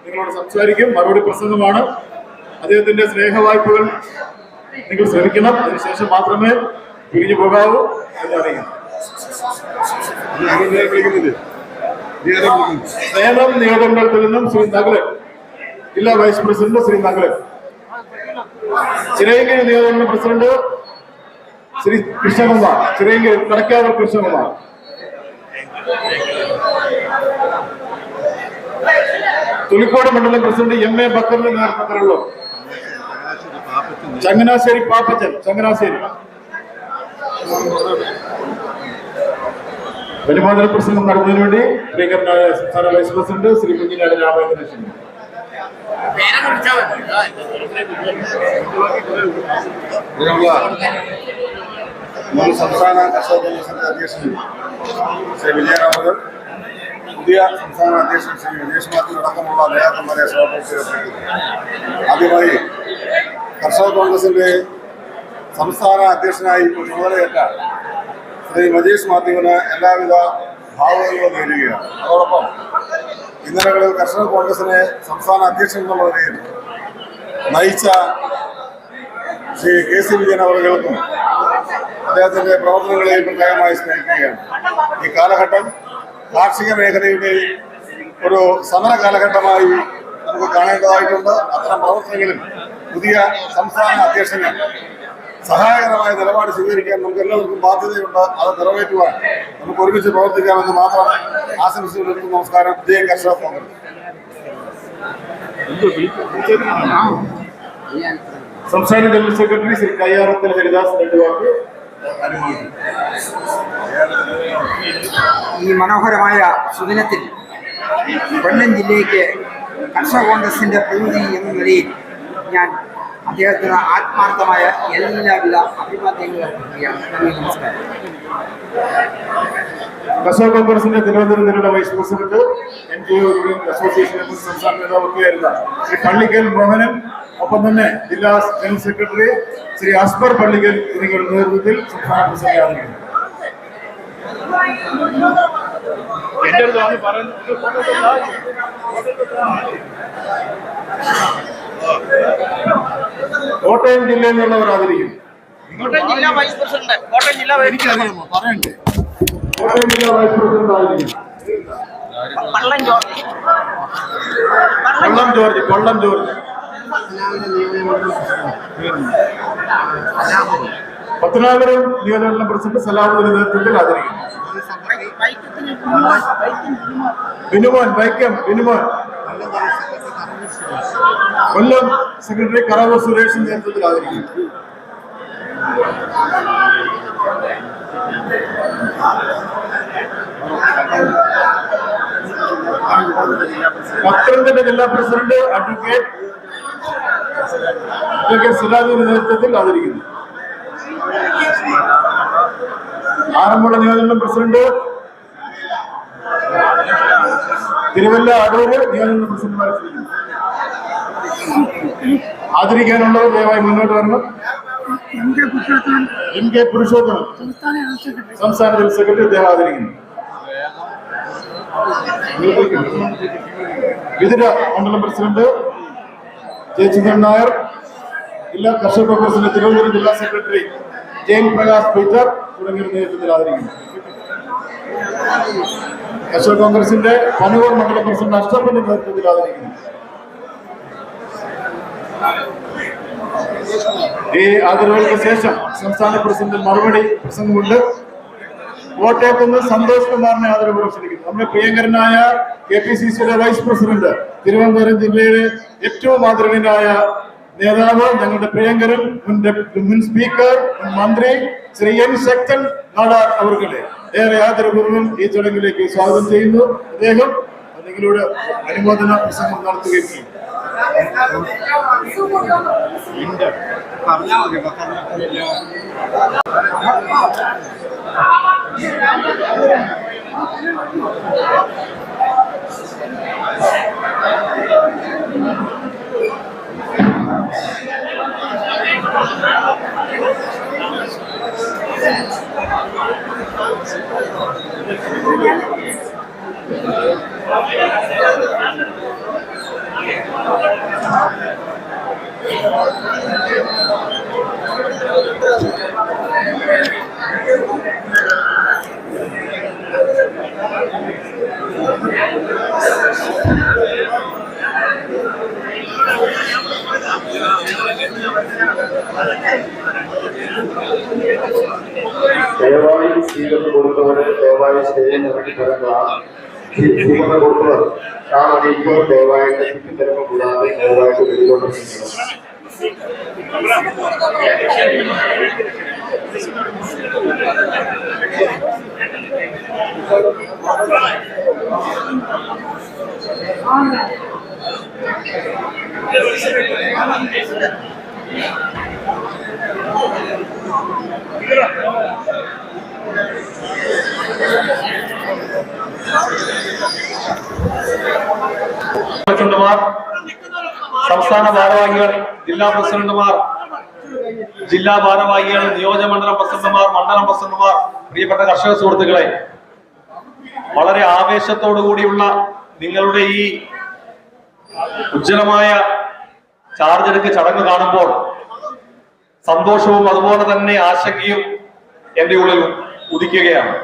നിങ്ങളോട് സംസാരിക്കും. മറുപടി പ്രസംഗമാണ്. അദ്ദേഹത്തിന്റെ സ്നേഹവായ്പകൾ നിങ്ങൾ ശ്രമിക്കണം. അതിനുശേഷം മാത്രമേ പിരിഞ്ഞു പോകാവൂ എന്ന് അറിയാം. സേലം നിയോജകമണ്ഡലത്തിൽ നിന്നും ശ്രീ നഗരൻ, ജില്ലാ വൈസ് പ്രസിഡന്റ് ശ്രീ നഗരൻ. ചിറയൻകീഴ് നിയോജകമണ്ഡലം പ്രസിഡന്റ് ശ്രീ കൃഷ്ണകുമാർ, ചിറയൻകീഴ് കടക്കാവൂർ കൃഷ്ണകുമാർ. തുലിക്കോട് മണ്ഡലം പ്രസിഡന്റ് MA ബക്കറിന്റെ നേതൃത്വത്തിലുള്ള ചങ്ങനാശ്ശേരി പാപ്പച്ചൻ, ചങ്ങനാശ്ശേരി. അനുമോദന പ്രസംഗം നടന്നതിന് വേണ്ടി സ്പീക്കറിനായ സംസ്ഥാന വൈസ് പ്രസിഡന്റ് ശ്രീ കുഞ്ഞിനാട് രാമചന്ദ്രൻ. മുൻ സംസ്ഥാന കർഷക കമ്മീഷന്റെ അധ്യക്ഷൻ ശ്രീ വിജയരാമൻ, പുതിയ സംസ്ഥാന അധ്യക്ഷൻ ശ്രീ വിജേഷ് മാത്യു അടക്കമുള്ള നേതാക്കന്മാരെ സമർപ്പിച്ചിട്ടുണ്ട്. ആദ്യമായി കർഷക കോൺഗ്രസിന്റെ സംസ്ഥാന അധ്യക്ഷനായി ചുമതലയേറ്റ ശ്രീ മജീഷ് മാത്യുവിന് എല്ലാവിധ ഭാവുകങ്ങളും നേരുകയാണ്. അതോടൊപ്പം ഇന്നലകളിൽ കർഷക കോൺഗ്രസിനെ സംസ്ഥാന അധ്യക്ഷൻ എന്നുള്ള നിലയിൽ നയിച്ച ശ്രീ KC വിജയൻ അവർക്കും അദ്ദേഹത്തിന്റെ പ്രവർത്തനങ്ങളെയും പ്രത്യേകമായി സ്മരിക്കുകയാണ്. ഈ കാലഘട്ടം കാർഷിക മേഖലയുടെ ഒരു സമര കാലഘട്ടമായി നമുക്ക് കാണേണ്ടതായിട്ടുണ്ട്. അത്തരം പ്രവർത്തനങ്ങളിൽ പുതിയ സംസ്ഥാന അധ്യക്ഷന് സഹായകരമായ നിലപാട് സ്വീകരിക്കാൻ നമുക്ക് എല്ലാവർക്കും ബാധ്യതയുണ്ട്. അത് നിറവേറ്റുവാൻ നമുക്ക് ഒരുമിച്ച് പ്രവർത്തിക്കാമെന്ന് മാത്രം ആശംസിച്ചു. നമസ്കാരം. ജയ കർഷക കോൺഗ്രസ്. സംസ്ഥാന ജനറൽ സെക്രട്ടറി ശ്രീ കയ്യാറത്തിൽ ഹരിദാസ് രണ്ട് വാക്ക് അനുമോദിക്കും. ഈ മനോഹരമായ സുദിനത്തിൽ കൊല്ലം ജില്ലയ്ക്ക് കർഷക കോൺഗ്രസിന്റെ പ്രതിനിധി എന്ന നിലയിൽ ഞാൻ അദ്ദേഹത്തിന് ആത്മാർത്ഥമായ എല്ലാവിധ അഭിവാദ്യങ്ങളും അർപ്പിക്കുകയാണ്. നന്ദി, നമസ്കാരം. കർഷക കോൺഗ്രസിന്റെ തിരുവനന്തപുരം ജില്ലയുടെ വൈസ് പ്രസിഡന്റ് NGO അസോസിയേഷൻ സംസ്ഥാന നേതാവൊക്കെയായിരുന്ന ശ്രീ പള്ളിക്കൽ മോഹനൻ, ഒപ്പം തന്നെ ജില്ലാ ജനറൽ സെക്രട്ടറി ശ്രീ അസ്ബർ പള്ളിക്കൽ എന്നിവരുടെ നേതൃത്വത്തിൽ സംസ്ഥാന പ്രസിഡന്റ് കോട്ടയം ജില്ലയിൽ നിന്നുള്ളവർ ആദരിക്കും. കോട്ടയം ജില്ലാ വൈസ് പ്രസിഡന്റ്, കോട്ടയം ജില്ലാ എനിക്കറിയാമോ പറയണ്ടേ? കോട്ടയം ജില്ലാ വൈസ് പ്രസിഡന്റ് ആയിരിക്കും കൊള്ളം ജോർജ്. പത്തനാപുരം നിയോജകമണ്ഡലം പ്രസിഡന്റ് സലാമുദ്ദീന്റെ നേതൃത്വത്തിൽ ആദരിക്കും. ബിനുമോൻ വൈക്കം ബിനുമോൻ. കൊല്ലം സെക്രട്ടറി കറാവൂർ സുരേഷിന്റെ നേതൃത്വത്തിൽ ആദരിക്കും. പത്തനംതിട്ട ജില്ലാ പ്രസിഡന്റ് അഡ്വക്കേറ്റ് സിറാജിന്റെ നേതൃത്വത്തിൽ ആദരിക്കുന്നു. ആറന്മുള നിയോജകമണ്ഡലം പ്രസിഡന്റ് തിരുവല്ല അടൂര് നിയോജകമണ്ഡലം പ്രസിഡന്റുമാരെ ആദരിക്കാനുള്ളവർ ദയവായി മുന്നോട്ട് വരണം. MK പുരുഷോത്തമൻ സംസ്ഥാന ജനറൽ സെക്രട്ടറി അദ്ദേഹം ആദരിക്കുന്നു. വിതുര മണ്ഡലം പ്രസിഡന്റ് ജയചന്ദ്രൻ നായർ, ജില്ലാ കർഷക കോൺഗ്രസിന്റെ തിരുവനന്തപുരം ജില്ലാ സെക്രട്ടറി ജയൻ പ്രകാശ് പീറ്റർ തുടങ്ങിയവരുടെ നേതൃത്വത്തിൽ ആദരിക്കുന്നു. കർഷക കോൺഗ്രസിന്റെ പനൂർ മണ്ഡലം പ്രസിഡന്റ് അഷ്ടപ്പന്റെ നേതൃത്വത്തിൽ ആദരിക്കുന്നു. ഈ ആദരവുകൾക്ക് ശേഷം സംസ്ഥാന പ്രസിഡന്റ് മറുപടി പ്രസംഗമുണ്ട്. കോട്ടയത്ത് നിന്ന് സന്തോഷ് കുമാറിനെ ആദരവ് ക്ഷണിക്കുന്നു. നമ്മുടെ പ്രിയങ്കരനായ KPCCയുടെ വൈസ് പ്രസിഡന്റ്, തിരുവനന്തപുരം ജില്ലയിലെ ഏറ്റവും ആദരണീയനായ നേതാവ്, ഞങ്ങളുടെ പ്രിയങ്കരൻ മുൻ സ്പീക്കർ, മുൻ മന്ത്രി ശ്രീ N ശക്തൻ നാടാർ അവർകളെ ഏറെ ആദരപൂർവ്വം ഈ ചടങ്ങിലേക്ക് സ്വാഗതം ചെയ്യുന്നു. അദ്ദേഹം നിങ്ങളോട് അനുമോദന പ്രസംഗം നടത്തുകയും ചെയ്യും. ദയവായി സ്വീകരണം കൊടുത്തവരെ ദയവായി സ്റ്റേജിൽ ഇറക്കി തരേണ്ടതാണ്. സ്വീകരണം കൊടുത്തവർ ഇപ്പോൾ ദയവായിട്ട് തിരക്ക് കൂടാതെ ദയവായിട്ട് വെളിയിലോട്ട് പ്രസിഡന്റുമാർ, സംസ്ഥാന ഭാരവാഹികൾ, ജില്ലാ പ്രസിഡന്റുമാർ, ജില്ലാ ഭാരവാഹികൾ, നിയോജകമണ്ഡലം പ്രസിഡന്റുമാർ, മണ്ഡലം പ്രസിഡന്റുമാർ, പ്രിയപ്പെട്ട കർഷക സുഹൃത്തുക്കളെ, വളരെ ആവേശത്തോടു കൂടിയുള്ള നിങ്ങളുടെ ഈ ഉജ്ജ്വലമായ ചാർജ് എടുക്ക് ചടങ്ങ് കാണുമ്പോൾ സന്തോഷവും അതുപോലെ തന്നെ ആശങ്കയും എന്റെ ഉള്ളിൽ ഉദിക്കുകയാണ്.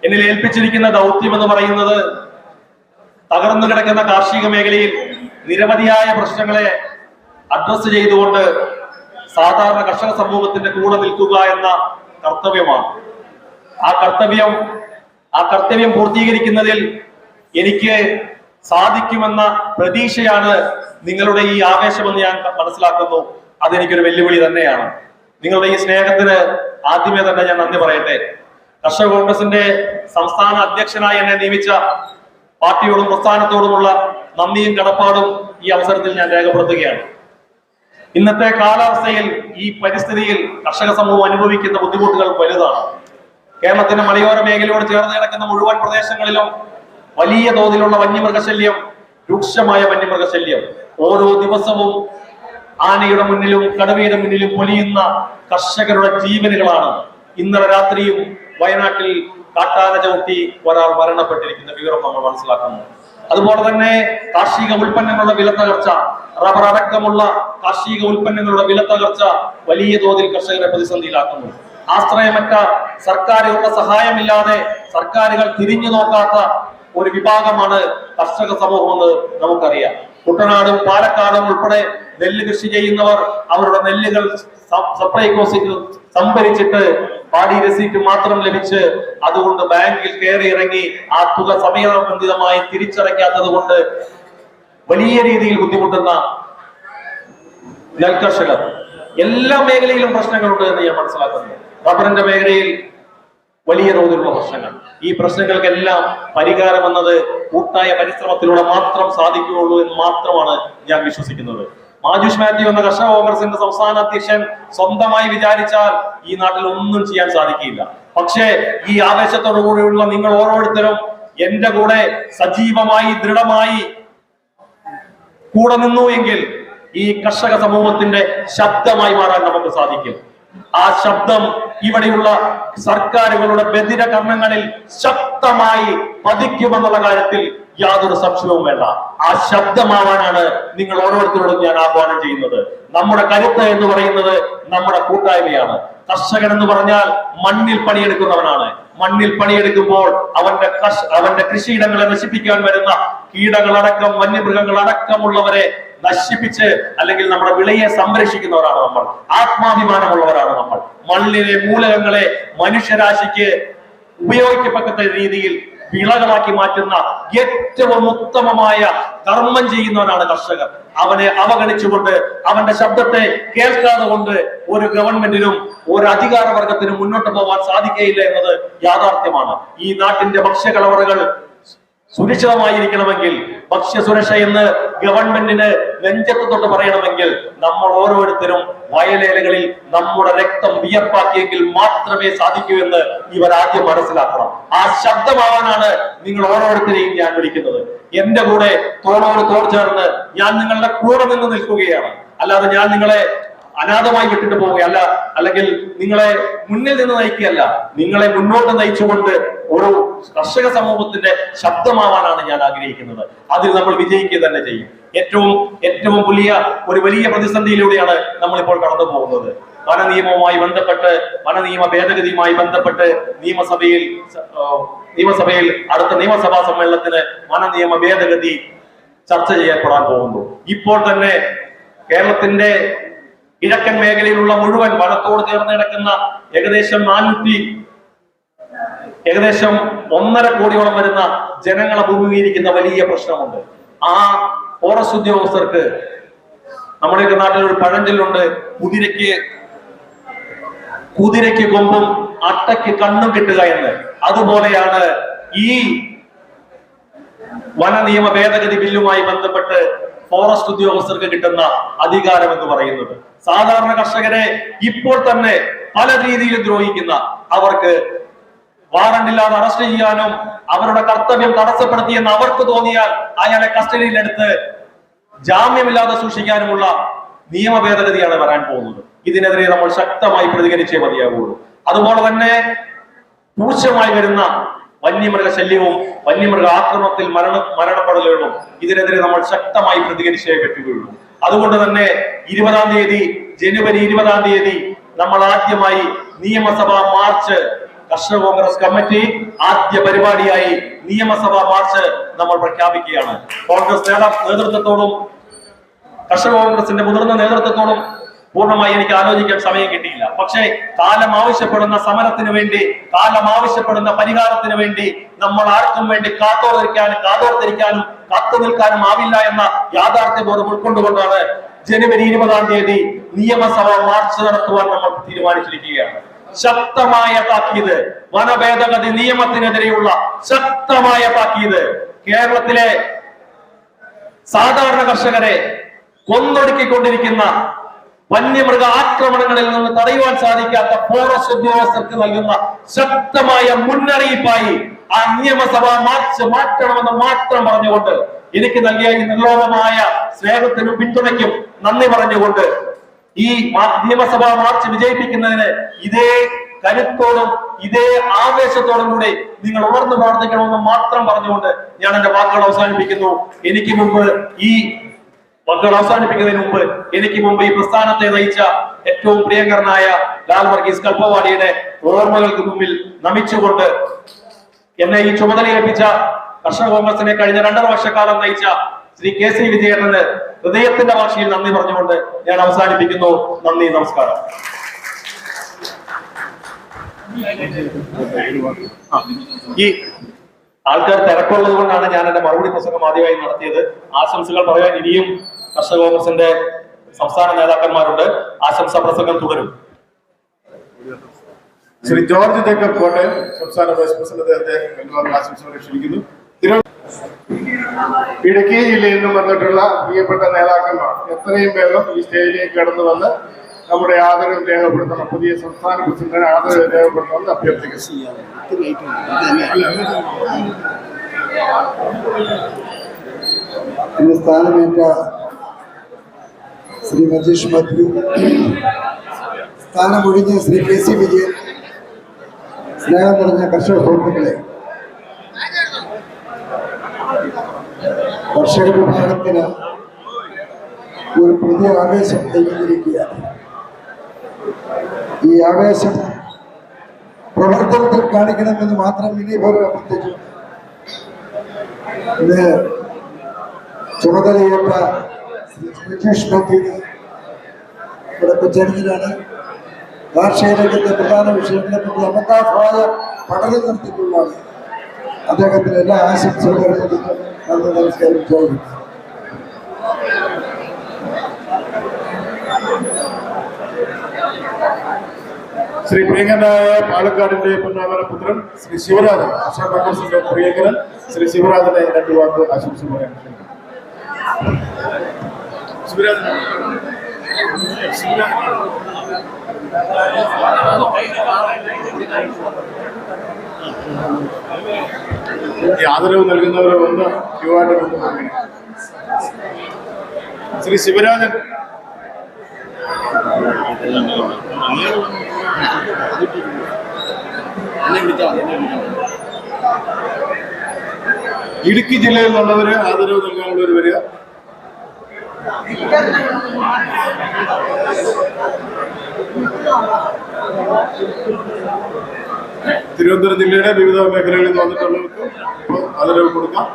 എന്നിൽ ഏൽപ്പിച്ചിരിക്കുന്ന ദൗത്യം എന്ന് പറയുന്നത് തകർന്നു കിടക്കുന്ന കാർഷിക മേഖലയിൽ നിരവധിയായ പ്രശ്നങ്ങളെ അഡ്രസ് ചെയ്തുകൊണ്ട് സാധാരണ കർഷക സമൂഹത്തിന്റെ കൂടെ നിൽക്കുക എന്ന കർത്തവ്യമാണ്. ആ കർത്തവ്യം പൂർത്തീകരിക്കുന്നതിൽ എനിക്ക് സാധിക്കുമെന്ന പ്രതീക്ഷയാണ് നിങ്ങളുടെ ഈ ആവേശമെന്ന് ഞാൻ മനസ്സിലാക്കുന്നു. അതെനിക്കൊരു വെല്ലുവിളി തന്നെയാണ്. നിങ്ങളുടെ ഈ സ്നേഹത്തിന് ആദ്യമേ തന്നെ ഞാൻ നന്ദി പറയട്ടെ. കർഷക കോൺഗ്രസിന്റെ സംസ്ഥാന അധ്യക്ഷനായി എന്നെ നിയമിച്ച പാർട്ടിയോടും പ്രസ്ഥാനത്തോടുമുള്ള നന്ദിയും കടപ്പാടും ഈ അവസരത്തിൽ ഞാൻ രേഖപ്പെടുത്തുകയാണ്. ഇന്നത്തെ കാലാവസ്ഥയിൽ, ഈ പരിസ്ഥിതിയിൽ കർഷക സമൂഹം അനുഭവിക്കുന്ന ബുദ്ധിമുട്ടുകൾ വലുതാണ്. കേരളത്തിന്റെ മലയോര മേഖലയോട് ചേർന്ന് കിടക്കുന്ന മുഴുവൻ പ്രദേശങ്ങളിലും വലിയ തോതിലുള്ള വന്യമൃഗശല്യം, രൂക്ഷമായ വന്യമൃഗശല്യം. ഓരോ ദിവസവും ആനയുടെ മുന്നിലും കടുവയുടെ മുന്നിലും പൊലിയുന്ന കർഷകരുടെ ജീവനുകളാണ്. ഇന്നലെ രാത്രിയും വയനാട്ടിൽ കാട്ടാന ചവിട്ടി ഒരാൾ മരണപ്പെട്ടിരിക്കുന്ന വിവരം നമ്മൾ മനസ്സിലാക്കുന്നു. അതുപോലെ തന്നെ കാർഷിക ഉൽപ്പന്നങ്ങളുടെ വില തകർച്ച, റബ്ബർ അടക്കമുള്ള കാർഷിക ഉൽപ്പന്നങ്ങളുടെ വില തകർച്ച വലിയ തോതിൽ കർഷകരെ പ്രതിസന്ധിയിലാക്കുന്നു. ആശ്രയമറ്റ സർക്കാരുകളുടെ സഹായമില്ലാതെ സർക്കാരുകൾ തിരിഞ്ഞു നോക്കാത്ത ഒരു വിഭാഗമാണ് കർഷക സമൂഹമെന്ന് നമുക്കറിയാം. കുട്ടനാടും പാലക്കാടും ഉൾപ്പെടെ നെല്ല് കൃഷി ചെയ്യുന്നവർ അവരുടെ നെല്ലുകൾ സപ്ലൈകോസിൽ സംഭരിച്ചിട്ട് പാടി രസീറ്റ് മാത്രം ലഭിച്ച് അതുകൊണ്ട് ബാങ്കിൽ കയറി ഇറങ്ങി ആ തുക സമയബന്ധിതമായി തിരിച്ചടയ്ക്കാത്തത് കൊണ്ട് വലിയ രീതിയിൽ ബുദ്ധിമുട്ടുന്ന നെൽകർഷകർ. എല്ലാ മേഖലയിലും പ്രശ്നങ്ങളുണ്ട് എന്ന് ഞാൻ മനസ്സിലാക്കുന്നു. റബ്ബറിന്റെ മേഖലയിൽ വലിയ തോതിലുള്ള പ്രശ്നങ്ങൾ. ഈ പ്രശ്നങ്ങൾക്കെല്ലാം പരിഹാരം എന്നത് കൂട്ടായ പരിശ്രമത്തിലൂടെ മാത്രം സാധിക്കുകയുള്ളൂ എന്ന് മാത്രമാണ് ഞാൻ വിശ്വസിക്കുന്നത്. മാജുഷ് മാത്യു എന്ന കർഷക കോൺഗ്രസിന്റെ സംസ്ഥാന അധ്യക്ഷൻ സ്വന്തമായി വിചാരിച്ചാൽ ഈ നാട്ടിൽ ഒന്നും ചെയ്യാൻ സാധിക്കില്ല. പക്ഷേ ഈ ആവേശത്തോടു കൂടിയുള്ള നിങ്ങൾ ഓരോരുത്തരും എന്റെ കൂടെ സജീവമായി ദൃഢമായി കൂടെ നിന്നു എങ്കിൽ ഈ കർഷക സമൂഹത്തിന്റെ ശബ്ദമായി മാറാൻ നമുക്ക് സാധിക്കും. ആ ശബ്ദം ഇവിടെയുള്ള സർക്കാരുകളുടെ ബധിര കർണങ്ങളിൽ ശക്തമായി പതിക്കുമെന്നുള്ള കാര്യത്തിൽ യാതൊരു സംശയവും വേണ്ട. ആ ശബ്ദമാവാനാണ് നിങ്ങൾ ഓരോരുത്തരോടും ഞാൻ ആഹ്വാനം ചെയ്യുന്നത്. നമ്മുടെ കരുത്ത് എന്ന് പറയുന്നത് നമ്മുടെ കൂട്ടായ്മയാണ്. കർഷകൻ എന്ന് പറഞ്ഞാൽ മണ്ണിൽ പണിയെടുക്കുന്നവനാണ്. മണ്ണിൽ പണിയെടുക്കുമ്പോൾ അവന്റെ കൃഷിയിടങ്ങളെ നശിപ്പിക്കാൻ വരുന്ന കീടങ്ങളടക്കം വന്യമൃഗങ്ങളടക്കമുള്ളവരെ നശിപ്പിച്ച് അല്ലെങ്കിൽ നമ്മുടെ വിളയെ സംരക്ഷിക്കുന്നവരാണ് നമ്മൾ. ആത്മാഭിമാനമുള്ളവരാണ് നമ്മൾ. മണ്ണിലെ മൂലകങ്ങളെ മനുഷ്യരാശിക്ക് ഉപയോഗിക്കത്തക്ക രീതിയിൽ വിളകളാക്കി മാറ്റുന്ന ഏറ്റവും ഉത്തമമായ കർമ്മം ചെയ്യുന്നവനാണ് കർഷകർ. അവനെ അവഗണിച്ചുകൊണ്ട് അവന്റെ ശബ്ദത്തെ കേൾക്കാതെ കൊണ്ട് ഒരു ഗവൺമെന്റിനും ഒരു അധികാര വർഗത്തിനും മുന്നോട്ട് പോകാൻ സാധിക്കുകയില്ല എന്നത് യാഥാർത്ഥ്യമാണ്. ഈ നാട്ടിന്റെ ഭക്ഷ്യകളവറകൾ സുരക്ഷിതമായിരിക്കണമെങ്കിൽ, ഭക്ഷ്യസുരക്ഷ എന്ന് ഗവൺമെന്റിന് നെഞ്ചത്ത് തൊട്ട് പറയണമെങ്കിൽ നമ്മൾ ഓരോരുത്തരും വയലേലകളിൽ നമ്മുടെ രക്തം വിയർപ്പാക്കിയെങ്കിൽ മാത്രമേ സാധിക്കൂ എന്ന് ഇവർ ആദ്യം മനസ്സിലാക്കണം. ആ ശബ്ദമാവാനാണ് നിങ്ങൾ ഓരോരുത്തരെയും ഞാൻ വിളിക്കുന്നത്. എന്റെ കൂടെ തോളോട് തോൾ ചേർന്ന് ഞാൻ നിങ്ങളുടെ കൂടെ നിന്ന് നിൽക്കുകയാണ്. അല്ലാതെ ഞാൻ നിങ്ങളെ അനാഥമായി വിട്ടിട്ട് പോവുകയല്ല, അല്ലെങ്കിൽ നിങ്ങളെ മുന്നിൽ നിന്ന് നയിക്കുകയല്ല. നിങ്ങളെ മുന്നോട്ട് നയിച്ചുകൊണ്ട് ഒരു കർഷക സമൂഹത്തിന്റെ ശബ്ദമാവാനാണ് ഞാൻ ആഗ്രഹിക്കുന്നത്. അതിൽ നമ്മൾ വിജയിക്കുക തന്നെ ചെയ്യും. ഏറ്റവും വലിയ പ്രതിസന്ധിയിലൂടെയാണ് നമ്മളിപ്പോൾ കടന്നു പോകുന്നത്. വനനിയമവുമായി ബന്ധപ്പെട്ട്, വനനിയമ ഭേദഗതിയുമായി ബന്ധപ്പെട്ട് നിയമസഭയിൽ അടുത്ത നിയമസഭാ സമ്മേളനത്തിന് വനനിയമ ഭേദഗതി ചർച്ച ചെയ്യപ്പെടാൻ പോകുന്നു. ഇപ്പോൾ തന്നെ കേരളത്തിന്റെ കിഴക്കൻ മേഖലയിലുള്ള മുഴുവൻ വനത്തോട് ചേർന്ന് കിടക്കുന്ന ഏകദേശം 1.5 കോടിയോളം വരുന്ന ജനങ്ങളെ അഭിമുഖീകരിക്കുന്ന വലിയ പ്രശ്നമുണ്ട്. ആ ഫോറസ്റ്റ് ഉദ്യോഗസ്ഥർക്ക് നമ്മുടെയൊക്കെ നാട്ടിൽ ഒരു പഴഞ്ചൊല്ലുണ്ട്, കുതിരയ്ക്ക് കൊമ്പും അട്ടയ്ക്ക് കണ്ണും കിട്ടുക എന്ന്. അതുപോലെയാണ് ഈ വനനിയമ ഭേദഗതി ബില്ലുമായി ബന്ധപ്പെട്ട് ഫോറസ്റ്റ് ഉദ്യോഗസ്ഥർക്ക് കിട്ടുന്ന അധികാരം എന്ന് പറയുന്നത്. സാധാരണ കർഷകരെ ഇപ്പോൾ തന്നെ പല രീതിയിലും ദ്രോഹിക്കുന്ന, അവർക്ക് വാറണ്ടില്ലാതെ അറസ്റ്റ് ചെയ്യാനും അവരുടെ കർത്തവ്യം തടസ്സപ്പെടുത്തിയെന്ന് അവർക്ക് തോന്നിയാൽ അയാളെ കസ്റ്റഡിയിലെടുത്ത് ജാമ്യമില്ലാതെ സൂക്ഷിക്കാനുമുള്ള നിയമ ഭേദഗതിയാണ് വരാൻ പോകുന്നത്. ഇതിനെതിരെ നമ്മൾ ശക്തമായി പ്രതികരിച്ചേ മതിയാകുള്ളൂ. അതുപോലെ തന്നെ രൂക്ഷമായി വരുന്ന വന്യമൃഗ ശല്യവും വന്യമൃഗ ആക്രമണത്തിൽ മരണപ്പെടലുകളും ഇതിനെതിരെ നമ്മൾ ശക്തമായി പ്രതികരിച്ചേ പറ്റുകയുള്ളൂ. അതുകൊണ്ട് തന്നെ ജനുവരി 20 നമ്മൾ ആദ്യമായി നിയമസഭാ മാർച്ച്, കർഷക കോൺഗ്രസ് കമ്മിറ്റി ആദ്യ പരിപാടിയായി നിയമസഭാ മാർച്ച് നമ്മൾ പ്രഖ്യാപിക്കുകയാണ്. കോൺഗ്രസ് നേതൃത്വത്തോടും കർഷക കോൺഗ്രസിന്റെ മുതിർന്ന നേതൃത്വത്തോടും പൂർണ്ണമായി എനിക്ക് ആലോചിക്കാൻ സമയം കിട്ടിയില്ല. പക്ഷേ കാലം ആവശ്യപ്പെടുന്ന സമരത്തിന് വേണ്ടി, കാലം ആവശ്യപ്പെടുന്ന പരിഹാരത്തിന് വേണ്ടി നമ്മൾ ആർക്കും വേണ്ടി കാതോർത്തിരിക്കാനും കാത്തു നിൽക്കാനും ആവില്ല എന്ന യാഥാർത്ഥ്യബോധം ഉൾക്കൊണ്ടുകൊണ്ടാണ് ജനുവരി 20 നിയമസഭാ മാർച്ച് നടത്തുവാൻ നമ്മൾ തീരുമാനിച്ചിരിക്കുകയാണ്. ശക്തമായ താക്കീത്, വനഭേദഗതി നിയമത്തിനെതിരെയുള്ള ശക്തമായ താക്കീത്. കേരളത്തിലെ സാധാരണ കർഷകരെ കൊന്നൊടുക്കിക്കൊണ്ടിരിക്കുന്ന വന്യമൃഗ ആക്രമണങ്ങളിൽ നിന്ന് തടയുവാൻ സാധിക്കാത്ത ഫോറസ്റ്റ് ഉദ്യോഗസ്ഥർക്ക് നൽകുന്ന ശക്തമായ മുന്നറിയിപ്പായി ആ നിയമസഭാ മാർച്ച് മാറ്റണമെന്ന് മാത്രം പറഞ്ഞുകൊണ്ട്, എനിക്ക് നൽകിയ ഈ നിർലോഭമായ സ്നേഹത്തിനും പിന്തുണയ്ക്കും നന്ദി പറഞ്ഞുകൊണ്ട്, ഈ നിയമസഭാ മാർച്ച് വിജയിപ്പിക്കുന്നതിന് ഇതേ കരുത്തോടും ഇതേ ആവേശത്തോടും കൂടി നിങ്ങൾ ഉണർന്നു പ്രവർത്തിക്കണമെന്ന് മാത്രം പറഞ്ഞുകൊണ്ട് ഞാൻ എന്റെ വാക്കുകൾ അവസാനിപ്പിക്കുന്നു. എനിക്ക് മുമ്പ് ഈ പ്രസ്ഥാനത്തെ നയിച്ച ഏറ്റവും പ്രിയങ്കരനായ ലാൽ വർഗീസ് കൽപ്പവാടിയുടെ ഓർമ്മകൾക്ക് മുമ്പിൽ നമിച്ചുകൊണ്ട്, എന്നെ ഈ ചുമതലയേൽപ്പിച്ച കർഷക കോൺഗ്രസിനെ കഴിഞ്ഞ 2.5 വർഷക്കാലം നയിച്ച ശ്രീ KC വിജയേട്ടന് ഹൃദയത്തിന്റെ ഭാഷയിൽ നന്ദി പറഞ്ഞുകൊണ്ട് ഞാൻ അവസാനിപ്പിക്കുന്നു. നന്ദി, നമസ്കാരം. ഈ ആൾക്കാർ തിരക്കുള്ളത് കൊണ്ടാണ് ഞാൻ എന്റെ മറുപടി പ്രസംഗം ആദ്യമായി നടത്തിയത്. ആശംസകൾ പറയാൻ ഇനിയും കർഷക കോൺഗ്രസിന്റെ സംസ്ഥാന നേതാക്കന്മാരുണ്ട്. ആശംസാ പ്രസംഗം തുടരും. ശ്രീ ജോർജ് ജേക്കബ് കോട്ടയം സംസ്ഥാന വൈസ് പ്രസിഡന്റ് ആശംസകൾ ക്ഷണിക്കുന്നു. ഇടുക്കി ജില്ലയിൽ നിന്നും വന്നിട്ടുള്ള പ്രിയപ്പെട്ട നേതാക്കന്മാർ എത്രയും വേഗം ഈ സ്റ്റേജിലേക്ക് കടന്നു വന്ന് നമ്മുടെ ആദരവ് രേഖപ്പെടുത്തണം. പുതിയ സംസ്ഥാന പ്രസിഡന്റിന് ആദരവ് രേഖപ്പെടുത്തണമെന്ന് അഭ്യർത്ഥിക്കുന്നു. ഇന്ന് സ്ഥാനമേറ്റ ശ്രീ മജീഷ് മാത്യു, സ്ഥാനമൊഴിഞ്ഞ ശ്രീ KC വിജയൻ, സ്നേഹം നിറഞ്ഞ കർഷക സുഹൃത്തുക്കളെ, കർഷക വിഭാഗത്തിന് ഒരു പുതിയ ആവേശം കൈവന്നിരിക്കുകയാണ്. ഈ ആവേശം പ്രവർത്തനത്തിൽ കാണിക്കണമെന്ന് മാത്രം വിനീപൂർവ്വം അഭ്യർത്ഥിച്ചു. ഇന്ന് ചുമതലയേറ്റ മജീഷ് മാത്യുവിന് ഇവിടെ കൊച്ചടിയിലാണ് കാർഷിക രംഗത്തെ പ്രധാന വിഷയങ്ങളെ പറ്റി അമതാഭായ പഠനം നടത്തിയിട്ടുള്ളതാണ്. അദ്ദേഹത്തിന് എല്ലാ ആശംസകളും നന്ദി, നമസ്കാരം ചോദിക്കും. ശ്രീ പ്രിയങ്കരനായ പാലക്കാടിന്റെ പൊന്നാമന പുത്രൻ ശ്രീ ശിവരാജൻ, കർഷക കോൺഗ്രസിന്റെ പ്രിയങ്കരൻ ശ്രീ ശിവരാജനെ 2 വാക്ക് ആശംസ പറയാൻ ഈ ആദരവ് നൽകുന്നവരെ ഒന്ന് ക്യൂആയിട്ട് കൊണ്ടുപോകുന്നു. ശ്രീ ശിവരാജൻ ഇടുക്കി ജില്ലയിൽ നിന്നുള്ളവര് ആദരവ് നൽകാനുള്ളവർ വരിക. തിരുവനന്തപുരം ജില്ലയുടെ വിവിധ മേഖലകളിൽ നിന്ന് വന്നിട്ടുള്ളവർക്ക് ആദരവ് കൊടുക്കാം.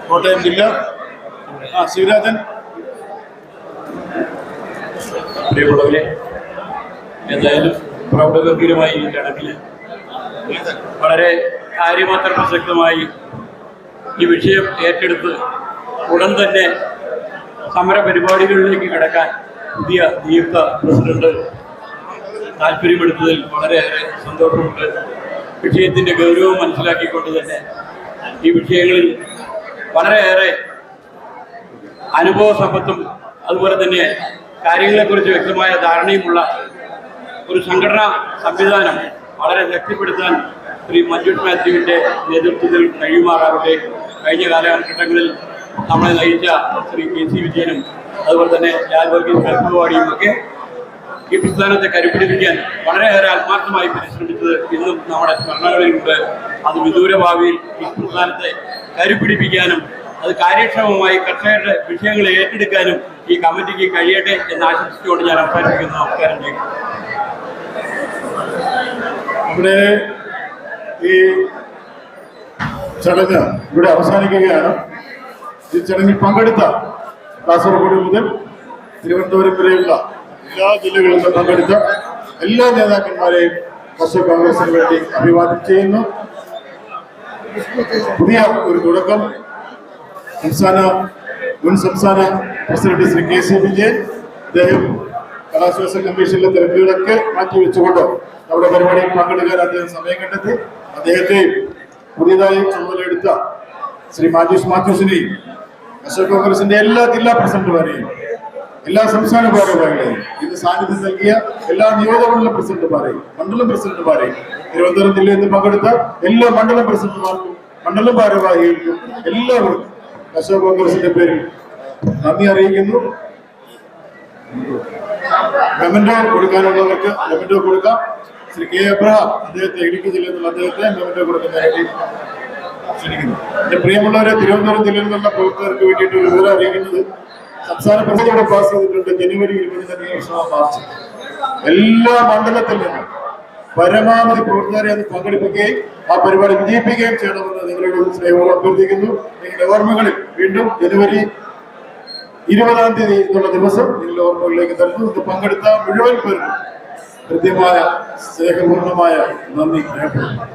കോട്ടയം ജില്ല ശിവരാജൻ. പ്രിയപ്പെട്ടവരെ, എന്തായാലും പ്രൗഢഗംഭീരമായി ഈ ചടങ്ങിൽ വളരെ കാര്യമാത്ര പ്രസക്തമായി ഈ വിഷയം ഏറ്റെടുത്ത് ഉടൻ തന്നെ സമര പരിപാടികളിലേക്ക് കടക്കാൻ പുതിയ നിയുക്ത പ്രസിഡന്റ് താല്പര്യമെടുത്തതിൽ വളരെയേറെ സന്തോഷമുണ്ട്. വിഷയത്തിൻ്റെ ഗൗരവം മനസ്സിലാക്കിക്കൊണ്ട് തന്നെ ഈ വിഷയങ്ങളിൽ വളരെയേറെ അനുഭവ സമ്പത്തും അതുപോലെ തന്നെ കാര്യങ്ങളെക്കുറിച്ച് വ്യക്തമായ ധാരണയുമുള്ള ഒരു സംഘടനാ സംവിധാനം വളരെ ശക്തിപ്പെടുത്താൻ ശ്രീ മഞ്ജുഷ് മാത്യുവിൻ്റെ നേതൃത്വത്തിൽ കഴിയുമാറാവട്ടെ. കഴിഞ്ഞ കാലഘട്ടങ്ങളിൽ നമ്മളെ നയിച്ച ശ്രീ KC വിജയനും അതുപോലെ തന്നെ ലാൽ വർഗീസ് പരിപാടിയും ഒക്കെ ഈ പ്രസ്ഥാനത്തെ കരുപിടിപ്പിക്കാൻ വളരെയേറെ ആത്മാർത്ഥമായി പരിശ്രമിച്ചത് ഇന്നും നമ്മുടെ സ്മരണകളിലുണ്ട്. അത് വിദൂര ഭാവിയിൽ ഈ പ്രസ്ഥാനത്തെ കരുപിടിപ്പിക്കാനും അത് കാര്യക്ഷമമായി കർഷകരുടെ വിഷയങ്ങൾ ഏറ്റെടുക്കാനും ഈ കമ്മിറ്റിക്ക് കഴിയട്ടെ എന്ന് ആശംസിച്ചുകൊണ്ട് ഞാൻ അവസാനിപ്പിക്കുന്നു. നമസ്കാരം ചെയ്യും. ഇവിടെ ഈ ചടങ്ങ് ഇവിടെ അവസാനിക്കുകയാണ്. ഈ ചടങ്ങിൽ പങ്കെടുത്ത കാസർഗോഡ് മുതൽ തിരുവനന്തപുരം വരെയുള്ള എല്ലാ ജില്ലകളിൽ നിന്ന് പങ്കെടുത്ത എല്ലാ നേതാക്കന്മാരെയും കർഷക കോൺഗ്രസിന് വേണ്ടി അഭിവാദ്യം ചെയ്യുന്നു. പുതിയ ഒരു തുടക്കം മുൻ സംസ്ഥാന പ്രസിഡന്റ് ശ്രീ KC വിജയൻ, അദ്ദേഹം കലാശ്വാസ കമ്മീഷനിലെ തിരക്കുകളൊക്കെ മാറ്റിവെച്ചുകൊണ്ട് നമ്മുടെ പരിപാടിയിൽ പങ്കെടുക്കാൻ അദ്ദേഹം സമയം കണ്ടെത്തി. അദ്ദേഹത്തെയും പുതിയതായി ചുമതലയെടുത്ത ശ്രീ മഞ്ജുഷ് മാത്യുസിനെയും കർഷക കോൺഗ്രസിന്റെ എല്ലാ ജില്ലാ പ്രസിഡന്റുമാരെയും എല്ലാ സംസ്ഥാന ഭാരവാഹികളെയും ഇന്ന് സാന്നിധ്യം നൽകിയ എല്ലാ നിയോജകമണ്ഡലം പ്രസിഡന്റുമാരെയും മണ്ഡലം പ്രസിഡന്റുമാരെയും തിരുവനന്തപുരം ജില്ലയിൽ നിന്ന് പങ്കെടുത്ത എല്ലാ മണ്ഡലം പ്രസിഡന്റുമാർക്കും മണ്ഡലം ഭാരവാഹികൾക്കും എല്ലാവർക്കും കർഷക കോൺഗ്രസിന്റെ പേരിൽ നന്ദി അറിയിക്കുന്നു. മെമന്റോ കൊടുക്കാനുള്ളവർക്ക് മെമന്റോ കൊടുക്കാം. ശ്രീ K. അബ്രഹാം, അദ്ദേഹത്തെ ഇടുക്കി ജില്ലയിൽ നിന്നുള്ള അദ്ദേഹത്തെ മെമന്റോ കൊടുക്കുന്നതിനായി ക്ഷണിക്കുന്നു. എന്റെ പ്രിയമുള്ളവരെ, തിരുവനന്തപുരം ജില്ലയിൽ നിന്നുള്ള പ്രവർത്തകർക്ക് വേണ്ടിയിട്ട് ഒരു വിവരം അറിയിക്കുന്നത് സംസ്ഥാന പ്രസിഡന്റ് പാസ് ചെയ്തിട്ടുണ്ട്. ജനുവരി 20 വർഷമാണ് മാർച്ച്. എല്ലാ മണ്ഡലത്തിൽ നിന്നും പരമാവധി പ്രവർത്തകരെ അത് പങ്കെടുപ്പിക്കുകയും ആ പരിപാടി വിജയിപ്പിക്കുകയും ചെയ്യണമെന്ന് നിങ്ങളോട് സ്നേഹം അഭ്യർത്ഥിക്കുന്നു. നിങ്ങളുടെ ഓർമ്മകളിൽ വീണ്ടും ജനുവരി 20 എന്നുള്ള ദിവസം നിങ്ങളുടെ ഓർമ്മകളിലേക്ക് തരുന്നു. ഇത് പങ്കെടുത്ത മുഴുവൻ പേർക്കും കൃത്യമായ സ്നേഹപൂർണമായ നന്ദി രേഖപ്പെടുത്തുന്നു.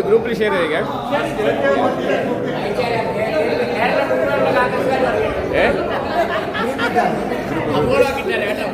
ഗ്രൂപ്പിൽ ഷെയർ ചെയ്യുക. കേട്ടോ